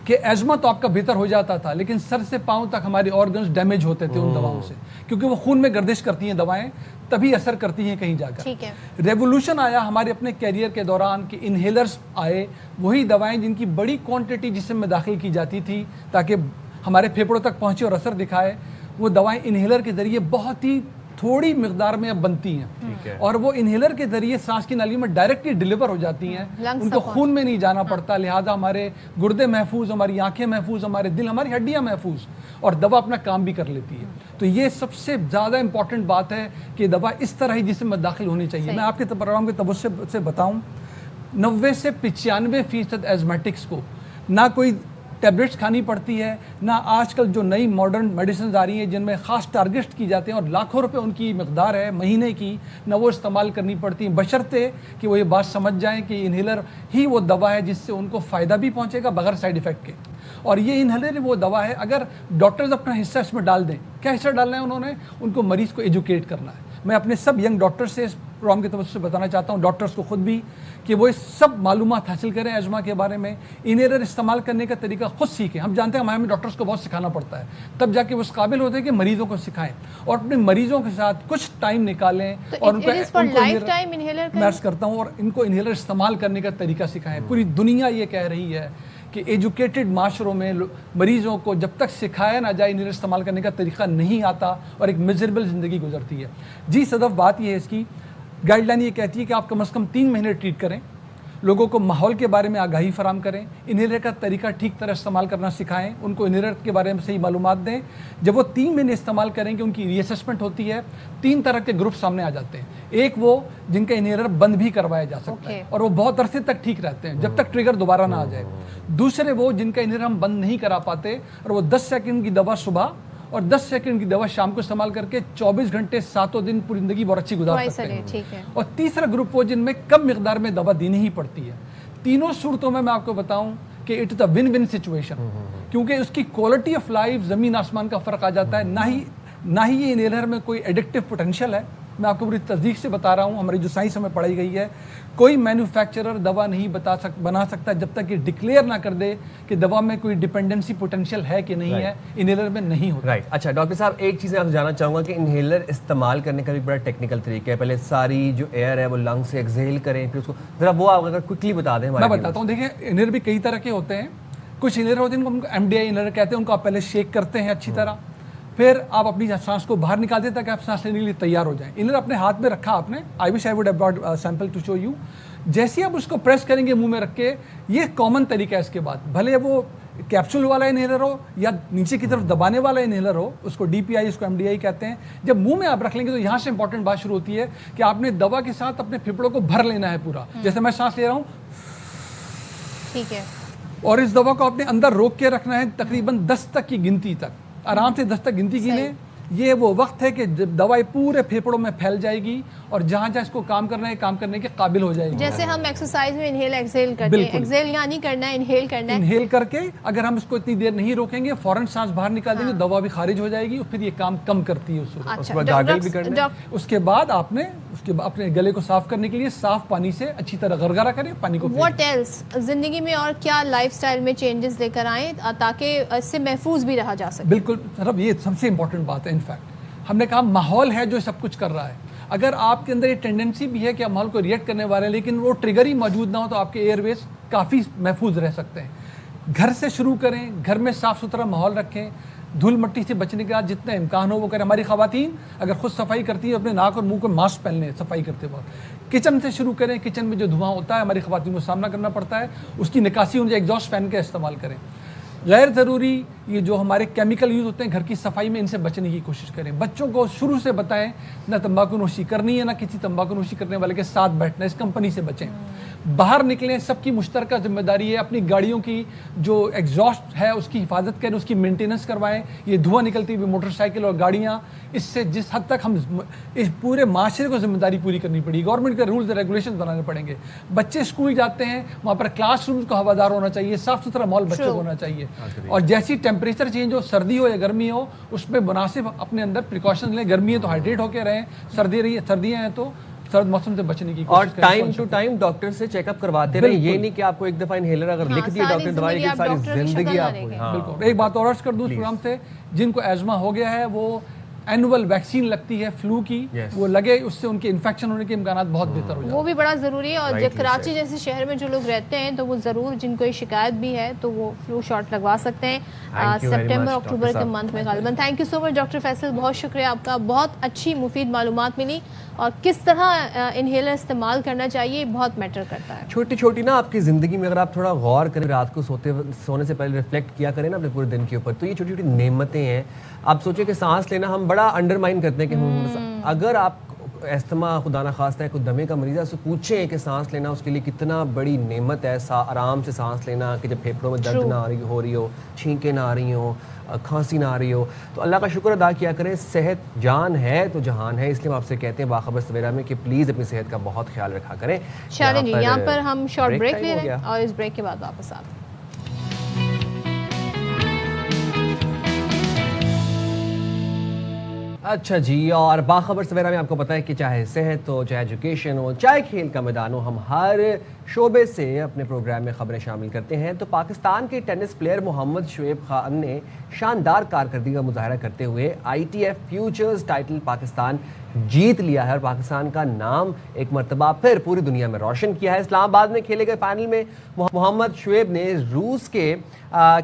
کہ ایزما تو آپ کا بہتر ہو جاتا تھا, لیکن سر سے پاؤں تک ہمارے آرگنز ڈیمیج ہوتے تھے ان دواؤں سے, کیونکہ وہ خون میں گردش کرتی ہیں دوائیں, تبھی اثر کرتی ہیں کہیں جا کر. ریولوشن آیا ہمارے اپنے کیریئر کے دوران کہ انہیلرز آئے, وہی دوائیں جن کی بڑی کوانٹٹی جسم میں داخل کی جاتی تھی تاکہ ہمارے پھیپھڑوں تک پہنچے اور اثر دکھائے. وہ دوائیں انہیلر کے ذریعے بہت ہی تھوڑی مقدار میں اب بنتی ہیں, اور وہ انہیلر کے ذریعے سانس کی نالی میں ڈائریکٹلی ڈیلیور ہو جاتی ہیں, ان کو خون میں نہیں جانا پڑتا. لہذا ہمارے گردے محفوظ, ہماری آنکھیں محفوظ, ہمارے دل, ہماری ہڈیاں محفوظ, اور دوا اپنا کام بھی کر لیتی ہے. تو یہ سب سے زیادہ امپورٹنٹ بات ہے کہ دوا اس طرح ہی جسم میں داخل ہونی چاہیے. میں آپ کے پروگرام کے توسط سے بتاؤں, 90 سے 95% ایزمیٹکس کو نہ کوئی ٹیبلٹس کھانی پڑتی ہے, نہ آج کل جو نئی ماڈرن میڈیسنز آ رہی ہیں جن میں خاص ٹارگیٹس کی جاتے ہیں اور لاکھوں روپے ان کی مقدار ہے مہینے کی, نہ وہ استعمال کرنی پڑتی ہیں, بشرطے کہ وہ یہ بات سمجھ جائیں کہ انہیلر ہی وہ دوا ہے جس سے ان کو فائدہ بھی پہنچے گا بغیر سائیڈ ایفیکٹ کے. اور یہ انہیلر وہ دوا ہے, اگر ڈاکٹرز اپنا حصہ اس میں ڈال دیں. کیا حصہ ڈالنا ہے انہوں نے؟ ان کو مریض کو ایجوکیٹ کرنا ہے. میں اپنے سب ینگ ڈاکٹر سے اس پروگرام کے توسط سے بتانا چاہتا ہوں, ڈاکٹرز کو خود بھی, کہ وہ سب معلومات حاصل کریں ایزما کے بارے میں, انہیلر استعمال کرنے کا طریقہ خود سیکھیں. ہم جانتے ہیں ہمیں ڈاکٹرز کو بہت سکھانا پڑتا ہے, تب جا کے وہ اس قابل ہوتے ہیں کہ مریضوں کو سکھائیں, اور اپنے مریضوں کے ساتھ کچھ ٹائم نکالیں اور ان کو میں عرض کرتا ہوں اور ان کو انہیلر استعمال کرنے کا طریقہ سکھائیں. پوری دنیا یہ کہہ رہی ہے کہ ایجوکیٹڈ معاشروں میں مریضوں کو جب تک سکھایا نہ جائے انہیلر استعمال کرنے کا طریقہ نہیں آتا اور ایک میزریبل زندگی گزرتی ہے. جی صدف, بات یہ ہے اس کی گائیڈ لائن یہ کہتی ہے کہ آپ کم از کم 3 مہینے ٹریٹ کریں, لوگوں کو ماحول کے بارے میں آگاہی فراہم کریں, انہیلر کا طریقہ ٹھیک طرح استعمال کرنا سکھائیں, ان کو انہیلر کے بارے میں صحیح معلومات دیں. جب وہ 3 مہینے استعمال کریں گے ان کی ری اسسمنٹ ہوتی ہے. 3 طرح کے گروپ سامنے آ جاتے ہیں. ایک وہ جن کا انہیلر بند بھی کروایا جا سکتا ہے اور وہ بہت عرصے تک ٹھیک رہتے ہیں جب تک ٹریگر دوبارہ نہ آ جائے. دوسرے وہ جن کا انہیلر ہم بند نہیں کرا پاتے اور وہ 10 سیکنڈ کی دوا صبح اور 10 سیکنڈ کی دوا شام کو استعمال کر کے 24 گھنٹے 7 دن پوری زندگی بہت اچھی گزار سکتے ہیں. اور تیسرا گروپ وہ جن میں کم مقدار میں دوا دینی ہی پڑتی ہے. تینوں صورتوں میں آپ کو بتاؤں کہ it is a one one situation, کیونکہ اس کی کوالٹی آف لائف زمین آسمان کا فرق آ جاتا ہے. نہ ہی یہ انہیلر میں کوئی ایڈکٹیو پوٹینشیل ہے. میں آپ کو بڑی تصدیق سے بتا رہا ہوں, ہماری جو سائنس ہمیں پڑھائی گئی ہے, کوئی مینوفیکچرر دوا نہیں بنا سکتا جب تک یہ ڈکلیئر نہ کر دے کہ دوا میں کوئی ڈپینڈنسی پوٹینشیل ہے کہ نہیں ہے. انہیلر میں نہیں ہوتا. رائٹ. اچھا ڈاکٹر صاحب, ایک چیز آپ جاننا چاہوں گا کہ انہیلر استعمال کرنے کا بھی بڑا ٹیکنیکل طریقہ ہے. پہلے ساری جو ایئر ہے وہ لنگ سے ایکسہیل کریں, پھر اس کو ذرا وہ آپ اگر کوئکلی بتا دیں. میں بتاتا ہوں. دیکھیں, انہیلر بھی کئی طرح کے ہوتے ہیں. کچھ انہیلر ہوتے ہیں ان کو MDI انہیلر کہتے ہیں, ان کو آپ پہلے شیک کرتے ہیں اچھی طرح, پھر آپ اپنی سانس کو باہر نکال دیتے تاکہ آپ سانس لینے کے لیے تیار ہو جائیں. انہیلر اپنے ہاتھ میں رکھا آپ نے, I wish I would have brought sample to show you. جیسے آپ اس کو پریس کریں گے منہ میں رکھ کے, یہ کامن طریقہ ہے. اس کے بعد بھلے وہ کیپسول والا انہیلر ہو یا نیچے کی طرف دبانے والا انہیلر ہو, اس کو DPI, اس کو MDI کہتے ہیں. جب منہ میں آپ رکھ لیں گے تو یہاں سے امپورٹنٹ بات شروع ہوتی ہے کہ آپ نے دوا کے ساتھ اپنے پھیپھڑوں کو بھر لینا ہے پورا. جیسے میں سانس لے رہا ہوں, ٹھیک ہے, اور اس دوا کو آپ نے اندر روک کے رکھنا ہے تقریباً 10 تک کی گنتی تک. آرام سے 10 تک گنتی گنے. یہ وہ وقت ہے کہ جب دوائی پورے پھیپھڑوں میں پھیل جائے گی اور جہاں جہاں اس کو کام کرنا ہے کام کرنے کے قابل ہو جائے گی. جیسے ہم ایکسرسائز میں انہیل ایکسیل کرتے ہیں, ایکسیل یعنی کرنا ہے, انہیل کرنا ہے. انہیل کر کے اگر ہم اس کو اتنی دیر نہیں روکیں گے فوراً سانس باہر نکال دیں گے, دوا بھی خارج ہو جائے گی اور پھر یہ کام کم کرتی ہے. اس کے بعد آپ نے اس کے بعد اپنے گلے کو صاف کرنے کے لیے صاف پانی سے اچھی طرح غرغرہ کریں, پانی کو واٹ ایلس زندگی میں اور کیا لائف سٹائل میں چینجز لے کر آئیں تاکہ اس سے محفوظ بھی رہا جا سکے؟ بالکل سر, یہ سب سے امپورٹنٹ بات ہے. انفیکٹ ہم نے کہا ماحول ہے جو سب کچھ کر رہا ہے. اگر آپ کے اندر یہ ٹینڈنسی بھی ہے کہ آپ ماحول کو ریئیکٹ کرنے والے ہیں لیکن وہ ٹریگر ہی موجود نہ ہو تو آپ کے ایئر ویز کافی محفوظ رہ سکتے ہیں. گھر سے شروع کریں, گھر میں صاف ستھرا ماحول رکھیں, دھول مٹی سے بچنے کا جتنا امکان ہو وہ کریں. ہماری خواتین اگر خود صفائی کرتی ہیں اپنے ناک اور منہ کو ماسک پہن لیں صفائی کرتے وقت. کچن سے شروع کریں, کچن میں جو دھواں ہوتا ہے ہماری خواتین کو سامنا کرنا پڑتا ہے, اس کی نکاسی ان ایگزاسٹ فین کا استعمال کریں. غیر ضروری یہ جو ہمارے کیمیکل یوز ہوتے ہیں گھر کی صفائی میں, ان سے بچنے کی کوشش کریں. بچوں کو شروع سے بتائیں نہ تمباکو نوشی کرنی ہے نہ کسی تمباکو نوشی کرنے والے کے ساتھ بیٹھنا, اس کمپنی سے بچیں. باہر نکلیں, سب کی مشترکہ ذمہ داری ہے, اپنی گاڑیوں کی جو ایگزاسٹ ہے اس کی حفاظت کریں, اس کی مینٹیننس کروائیں. یہ دھواں نکلتی ہوئی موٹر سائیکل اور گاڑیاں, اس سے جس حد تک ہم اس پورے معاشرے کو ذمہ داری پوری کرنی پڑی, گورنمنٹ کے رولز ریگولیشن بنانے پڑیں گے. بچے اسکول جاتے ہیں وہاں پر کلاس رومز کو ہوادار ہونا چاہیے, صاف ستھرا ماحول بچوں کو ہونا چاہیے, اور جیسی ٹیمپریچر چینج ہو, سردی ہو یا گرمی ہو, اس میں مناسب اپنے اندر پریکاشن لیں. گرمی ہے تو ہائیڈریٹ ہو کے رہیں, سردیاں ہیں تو سرد موسم سے بچنے کی کوشش کریں. اور ٹائم ٹو ٹائم ڈاکٹر سے چیک اپ کرواتے رہیں. یہ نہیں کہ آپ کو ایک دفعہ انہیلر اگر لکھ دیا ڈاکٹر دوائی کی ساری زندگی آپ کو. بالکل. ایک بات اور عرض کر دوں اس پروگرام سے, جن کو ایزما ہو گیا ہے وہ اینول ویکسین لگتی ہے فلو کی, وہ لگے, اس سے ان کے انفیکشن ہونے کے امکانات بہت بہتر ہو جاتے ہیں. وہ بھی بڑا ضروری ہے. اور کراچی جیسے شہر میں جو لوگ رہتے ہیں تو وہ ضرور, جن کو یہ شکایت بھی ہے تو وہ فلو شاٹ لگوا سکتے ہیں سپٹمبر اکتوبر کے منتھ میں غالباً. Thank you so much doctor Faisal, بہت شکریہ آپ کا. بہت اچھی مفید معلومات ملی, اور کس طرح انہیلر استعمال کرنا چاہیے بہت میٹر کرتا ہے. چھوٹی چھوٹی نا آپ کی زندگی میں اگر آپ تھوڑا غور کریں, رات کو سونے سے پہلے ریفلیکٹ کیا کریں نا اپنے پورے دن کے اوپر, تو یہ چھوٹی چھوٹی نعمتیں ہیں. آپ سوچیں کہ سانس لینا ہم بڑا انڈرمائن کرتے ہیں کہ اگر آپ استما خدا نخواستہ ہے, کوئی دمے کا مریض ہے, اس سے پوچھیں کہ سانس لینا اس کے لیے کتنا بڑی نعمت ہے. آرام سے سانس لینا, کہ جب پھیپھڑوں میں درد نہ ہو رہی ہو, چھینکیں نہ آ رہی ہوں, کھانسی نہ آ رہی ہو, تو اللہ کا شکر ادا کیا کریں. صحت جان ہے تو جہان ہے, اس لیے ہم آپ سے کہتے ہیں باخبر سویرا میں کہ پلیز اپنی صحت کا بہت خیال رکھا کریں. شارے جی یہاں پر ہم شارٹ بریک لے رہے ہیں اور اس بریک کے بعد واپس آتے ہیں. اچھا جی, اور باخبر سویرا میں آپ کو پتہ ہے کہ چاہے صحت ہو, چاہے ایجوکیشن ہو, چاہے کھیل کا میدان ہو, ہم ہر شعبے سے اپنے پروگرام میں خبریں شامل کرتے ہیں. تو پاکستان کے ٹینس پلیئر محمد شعیب خان نے شاندار کارکردگی کا مظاہرہ کرتے ہوئے ITF فیوچرز ٹائٹل پاکستان جیت لیا ہے, اور پاکستان کا نام ایک مرتبہ پھر پوری دنیا میں روشن کیا ہے. اسلام آباد میں کھیلے گئے فائنل میں محمد شعیب نے روس کے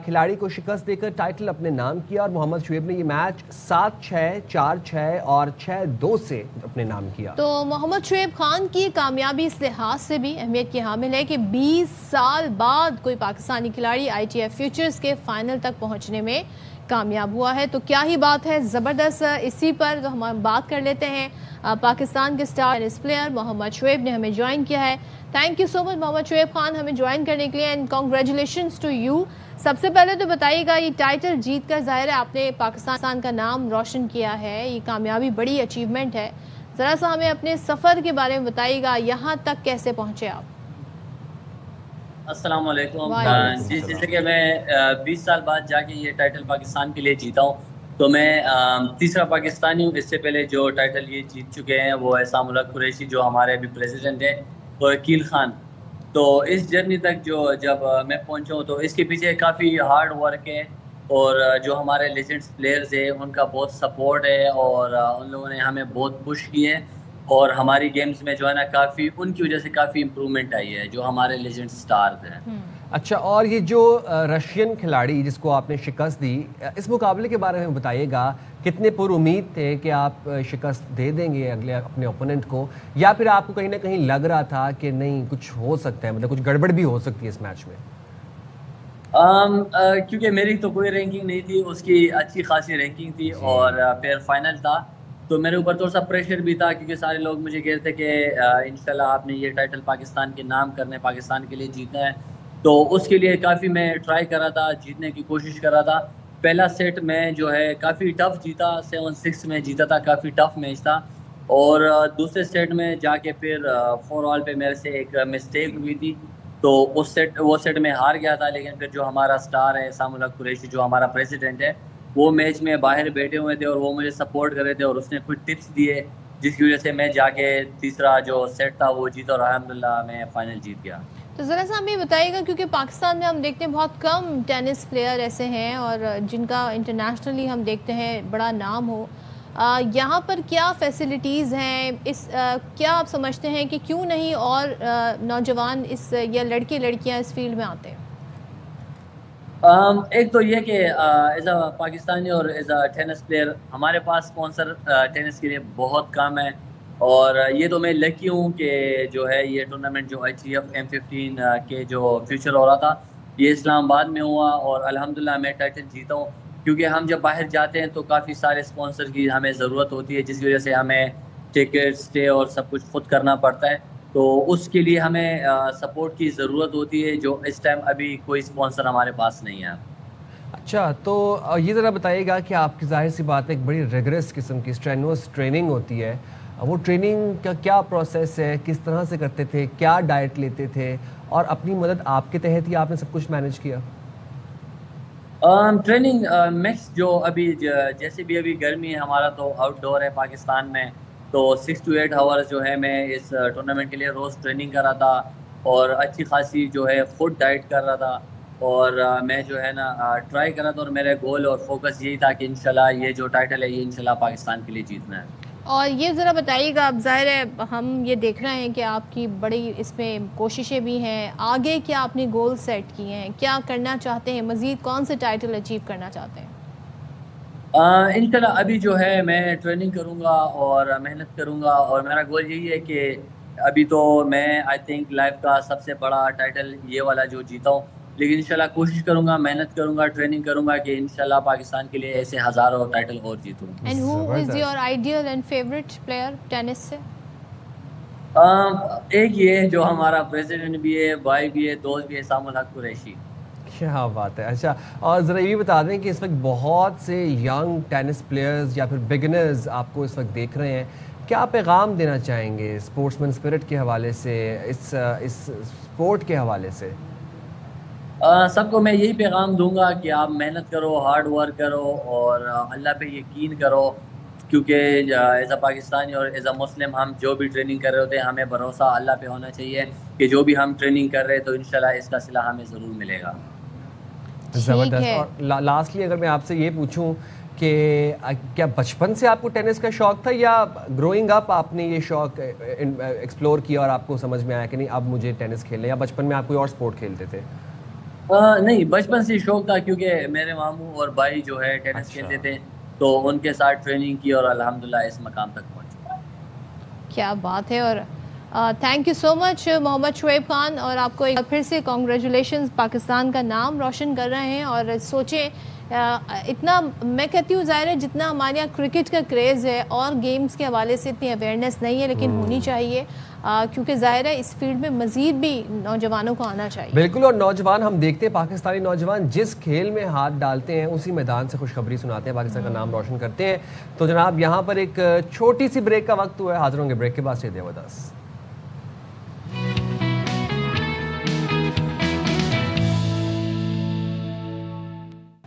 کھلاڑی کو شکست دے کر ٹائٹل اپنے نام کیا, اور محمد شعیب نے یہ میچ 7-6, 4-6 اور 6-2 سے اپنے نام کیا. تو محمد شعیب خان کی کامیابی اس لحاظ سے بھی اہمیت کی حامل ہے کہ 20 سال بعد کوئی پاکستانی کھلاڑی ITF فیوچرز کے فائنل تک پہنچنے میں کامیاب ہوا ہے. تو کیا ہی بات ہے, زبردست. اسی پر تو ہم بات کر لیتے ہیں. پاکستان کے star tennis player Muhammad Shoaib نے ہمیں جوائن کیا ہے. Thank you so much Muhammad Shoaib Khan ہمیں جوائن کرنے کے لیے, اینڈ کانگریچولیشنز ٹو یو. سب سے پہلے تو بتائیے گا, یہ ٹائٹل جیت کر ظاہر ہے آپ نے پاکستان کا نام روشن کیا ہے, یہ کامیابی بڑی اچیومنٹ ہے. ذرا سا ہمیں اپنے سفر کے بارے میں بتائیے گا, یہاں تک کیسے پہنچے آپ؟ السلام علیکم. جی, جیسے کہ میں 20 سال بعد جا کے یہ ٹائٹل پاکستان کے لیے جیتا ہوں, تو میں تیسرا پاکستانی ہوں. اس سے پہلے جو ٹائٹل یہ جیت چکے ہیں وہ ہے سام الحق قریشی جو ہمارے ابھی پریزیڈنٹ ہیں, اور عقیل خان. تو اس جرنی تک جب میں پہنچا ہوں تو اس کے پیچھے کافی ہارڈ ورک ہے, اور جو ہمارے لیجنڈس پلیئرز ہیں ان کا بہت سپورٹ ہے, اور ان لوگوں نے ہمیں بہت پش کیے ہیں, اور ہماری گیمز میں جو ہے نا کافی ان کی وجہ سے کافی امپرومنٹ آئی ہے جو ہمارے لیجنڈ سٹارز ہیں. اچھا, اور یہ جو رشین کھلاڑی جس کو آپ نے شکست دی, اس مقابلے کے بارے میں بتائیے گا, کتنے پر امید تھے کہ آپ شکست دے دیں گے اگلے اپنے اوپوننٹ کو, یا پھر آپ کو کہیں نہ کہیں لگ رہا تھا کہ نہیں کچھ ہو سکتا ہے, مطلب کچھ گڑبڑ بھی ہو سکتی ہے اس میچ میں؟ کیونکہ میری تو کوئی رینکنگ نہیں تھی, اس کی اچھی خاصی رینکنگ تھی, اور پھر فائنل تھا, تو میرے اوپر تھوڑا سا پریشر بھی تھا, کیونکہ سارے لوگ مجھے کہتے تھے کہ انشاءاللہ آپ نے یہ ٹائٹل پاکستان کے نام کرنے, پاکستان کے لیے جیتنا ہے. تو اس کے لیے کافی میں ٹرائی کر رہا تھا, جیتنے کی کوشش کر رہا تھا. پہلا سیٹ میں جو ہے کافی ٹف جیتا, 7-6 میں جیتا تھا, کافی ٹف میچ تھا. اور دوسرے سیٹ میں جا کے پھر 4 آل پہ میرے سے ایک مسٹیک ہوئی تھی, تو وہ سیٹ میں ہار گیا تھا. لیکن پھر جو ہمارا سٹار ہے سام الحق قریشی جو ہمارا پریزیڈنٹ ہے, وہ میچ میں باہر بیٹھے ہوئے تھے اور وہ مجھے سپورٹ کر رہے تھے, اور اس نے کچھ ٹپس دیے جس کی وجہ سے میں جا کے تیسرا جو سیٹ تھا وہ جیتا اور الحمدللہ میں فائنل جیت گیا. تو ذرا سا ہمیں بتائیے گا، کیونکہ پاکستان میں ہم دیکھتے ہیں بہت کم ٹینس پلیئر ایسے ہیں اور جن کا انٹرنیشنلی ہم دیکھتے ہیں بڑا نام ہو، یہاں پر کیا فیسلٹیز ہیں، کیا آپ سمجھتے ہیں کہ کیوں نہیں اور نوجوان اس یا لڑکے لڑکیاں اس فیلڈ میں آتے ہیں؟ ایک تو یہ کہ ایز اے پاکستانی اور ایز اے ٹینس پلیئر ہمارے پاس اسپانسر ٹینس کے لیے بہت کم ہے، اور یہ تو میں لکی ہوں کہ جو ہے یہ ٹورنامنٹ جو ITF M15 کے جو فیوچر ہو رہا تھا یہ اسلام آباد میں ہوا، اور الحمدللہ میں ٹائٹل جیتا ہوں. کیونکہ ہم جب باہر جاتے ہیں تو کافی سارے اسپانسر کی ہمیں ضرورت ہوتی ہے، جس کی وجہ سے ہمیں ٹکٹ اسٹے اور سب کچھ خود کرنا پڑتا ہے، تو اس کے لیے ہمیں سپورٹ کی ضرورت ہوتی ہے، جو اس ٹائم ابھی کوئی اسپانسر ہمارے پاس نہیں ہے. اچھا، تو یہ ذرا بتائیے گا کہ آپ کی ظاہر سی بات ہے ایک بڑی ریگرس قسم کی اسٹرینوس ٹریننگ ہوتی ہے، وہ ٹریننگ کا کیا پروسیس ہے، کس طرح سے کرتے تھے، کیا ڈائٹ لیتے تھے، اور اپنی مدد آپ کے تحت ہی آپ نے سب کچھ مینیج کیا؟ ٹریننگ میکس جو ابھی جیسے بھی ابھی گرمی ہے ہمارا تو آؤٹ ڈور ہے پاکستان میں، تو 6 to 8 hours جو ہے میں اس ٹورنامنٹ کے لیے روز ٹریننگ کر رہا تھا، اور اچھی خاصی جو ہے فوڈ ڈائٹ کر رہا تھا، اور میں جو ہے نا ٹرائی کر رہا تھا، اور میرا گول اور فوکس یہی تھا کہ انشاءاللہ یہ جو ٹائٹل ہے یہ انشاءاللہ پاکستان کے لیے جیتنا ہے. اور یہ ذرا بتائیے گا، اب ظاہر ہے ہم یہ دیکھ رہے ہیں کہ آپ کی بڑی اس میں کوششیں بھی ہیں، آگے کیا اپنے گول سیٹ کیے ہیں، کیا کرنا چاہتے ہیں، مزید کون سے ٹائٹل اچیو کرنا چاہتے ہیں؟ انشاءاللہ ابھی جو ہے میں ٹریننگ کروں گا اور محنت کروں گا، اور میرا گول یہی ہے کہ ابھی تو میں آئی تھنک لائف کا سب سے بڑا ٹائٹل یہ والا جو جیتا ہوں، لیکن انشاءاللہ کوشش کروں گا، محنت کروں گا، ٹریننگ کروں گا کہ انشاءاللہ پاکستان کے لیے ایسے ہزاروں ٹائٹل اور جیتوں. And who is your ideal and favourite player tennis سے؟ ایک یہ جو ہمارا پریزیڈنٹ بھی ہے، بھائی بھی ہے، دوست بھی ہے، سام الحق قریشی. کیا بات ہے. اچھا، اور ذرا یہ بھی بتا دیں کہ اس وقت بہت سے ینگ ٹینس پلیئرز یا پھر بگنرز آپ کو اس وقت دیکھ رہے ہیں، کیا پیغام دینا چاہیں گے اسپورٹس مین اسپرٹ کے حوالے سے، اس اسپورٹ کے حوالے سے؟ سب کو میں یہی پیغام دوں گا کہ آپ محنت کرو، ہارڈ ورک کرو، اور اللہ پہ یقین کرو، کیونکہ ایز اے پاکستانی اور ایز اے مسلم ہم جو بھی ٹریننگ کر رہے ہوتے ہیں ہمیں بھروسہ اللہ پہ ہونا چاہیے کہ جو بھی ہم ٹریننگ کر رہے ہیں تو انشاءاللہ اس کا صلہ ہمیں ضرور ملے گا. زبردست. اور لاسٹلی اگر میں آپ سے یہ پوچھوں کہ کیا بچپن سے آپ کو ٹینس کا شوق تھا، یا گروئنگ اپ آپ نے یہ شوق ایکسپلور کیا اور آپ کو سمجھ میں آیا کہ نہیں اب مجھے ٹینس کھیلنا ہے، یا بچپن میں آپ کوئی اور اسپورٹ کھیلتے تھے؟ نہیں، بچپن سے شوق تھا، کیونکہ میرے ماموں اور بھائی جو ہے ٹینس کھیلتے تھے تو ان کے ساتھ ٹریننگ کی اور الحمدللہ اس مقام تک پہنچا. کیا بات ہے. اور thank you so much Muhammad Shoaib Khan, اور آپ کو ایک پھر سے کانگریچولیشنز، پاکستان کا نام روشن کر رہے ہیں. اور سوچیں اتنا، میں کہتی ہوں ظاہر ہے جتنا ہمارے یہاں کرکٹ کا کریز ہے اور گیمز کے حوالے سے اتنی اویئرنیس نہیں ہے، لیکن ہونی چاہیے، کیونکہ ظاہر ہے اس فیلڈ میں مزید بھی نوجوانوں کو آنا چاہیے. بالکل. اور نوجوان ہم دیکھتے ہیں پاکستانی نوجوان جس کھیل میں ہاتھ ڈالتے ہیں اسی میدان سے خوشخبری سناتے ہیں، پاکستان کا نام روشن کرتے ہیں. تو جناب یہاں پر ایک چھوٹی سی بریک کا وقت ہوا ہے، حاضر ہوں گے بریک کے بعد. سے دیوداس.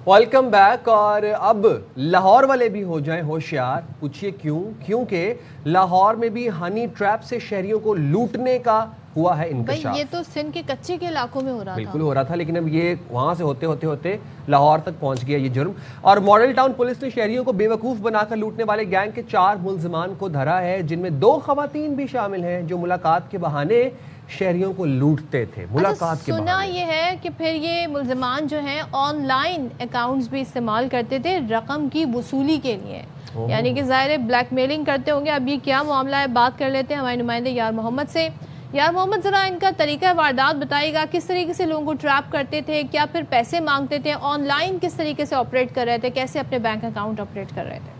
Welcome back. اور اب لاہور والے بھی ہو جائیں ہوشیار. پوچھئے کیوں؟ کیونکہ لاہور میں بھی ہنی ٹریپ سے شہریوں کو لوٹنے کا ہوا ہے انکشاف. یہ تو سندھ کے کچے کے علاقوں میں ہو رہا تھا. بالکل ہو رہا تھا، لیکن اب یہ وہاں سے ہوتے لاہور تک پہنچ گیا یہ جرم. اور ماڈل ٹاؤن پولیس نے شہریوں کو بے وقوف بنا کر لوٹنے والے گینگ کے 4 ملزمان کو دھرا ہے، جن میں 2 خواتین بھی شامل ہیں جو ملاقات کے بہانے شہریوں کو لوٹتے تھے. ملاقات کے بہانے. سنا یہ ہے کہ پھر یہ ملزمان جو ہیں آن لائن اکاؤنٹس بھی استعمال کرتے تھے رقم کی وصولی کے لیے، یعنی کہ ظاہر ہے بلیک میلنگ کرتے ہوں گے. اب یہ کیا معاملہ ہے، بات کر لیتے ہیں ہمارے نمائندے یار محمد سے. یار محمد، ذرا ان کا طریقہ واردات بتائیے گا، کس طریقے سے لوگوں کو ٹریپ کرتے تھے، کیا پھر پیسے مانگتے تھے، آن لائن کس طریقے سے آپریٹ کر رہے تھے، کیسے اپنے بینک اکاؤنٹ آپریٹ کر رہے تھے؟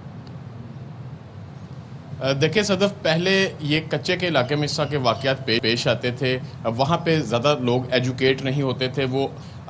دیکھیں صدف، پہلے یہ کچے کے علاقے میں اس طرح کے واقعات پیش آتے تھے. وہاں پہ زیادہ لوگ ایجوکیٹ نہیں ہوتے تھے، وہ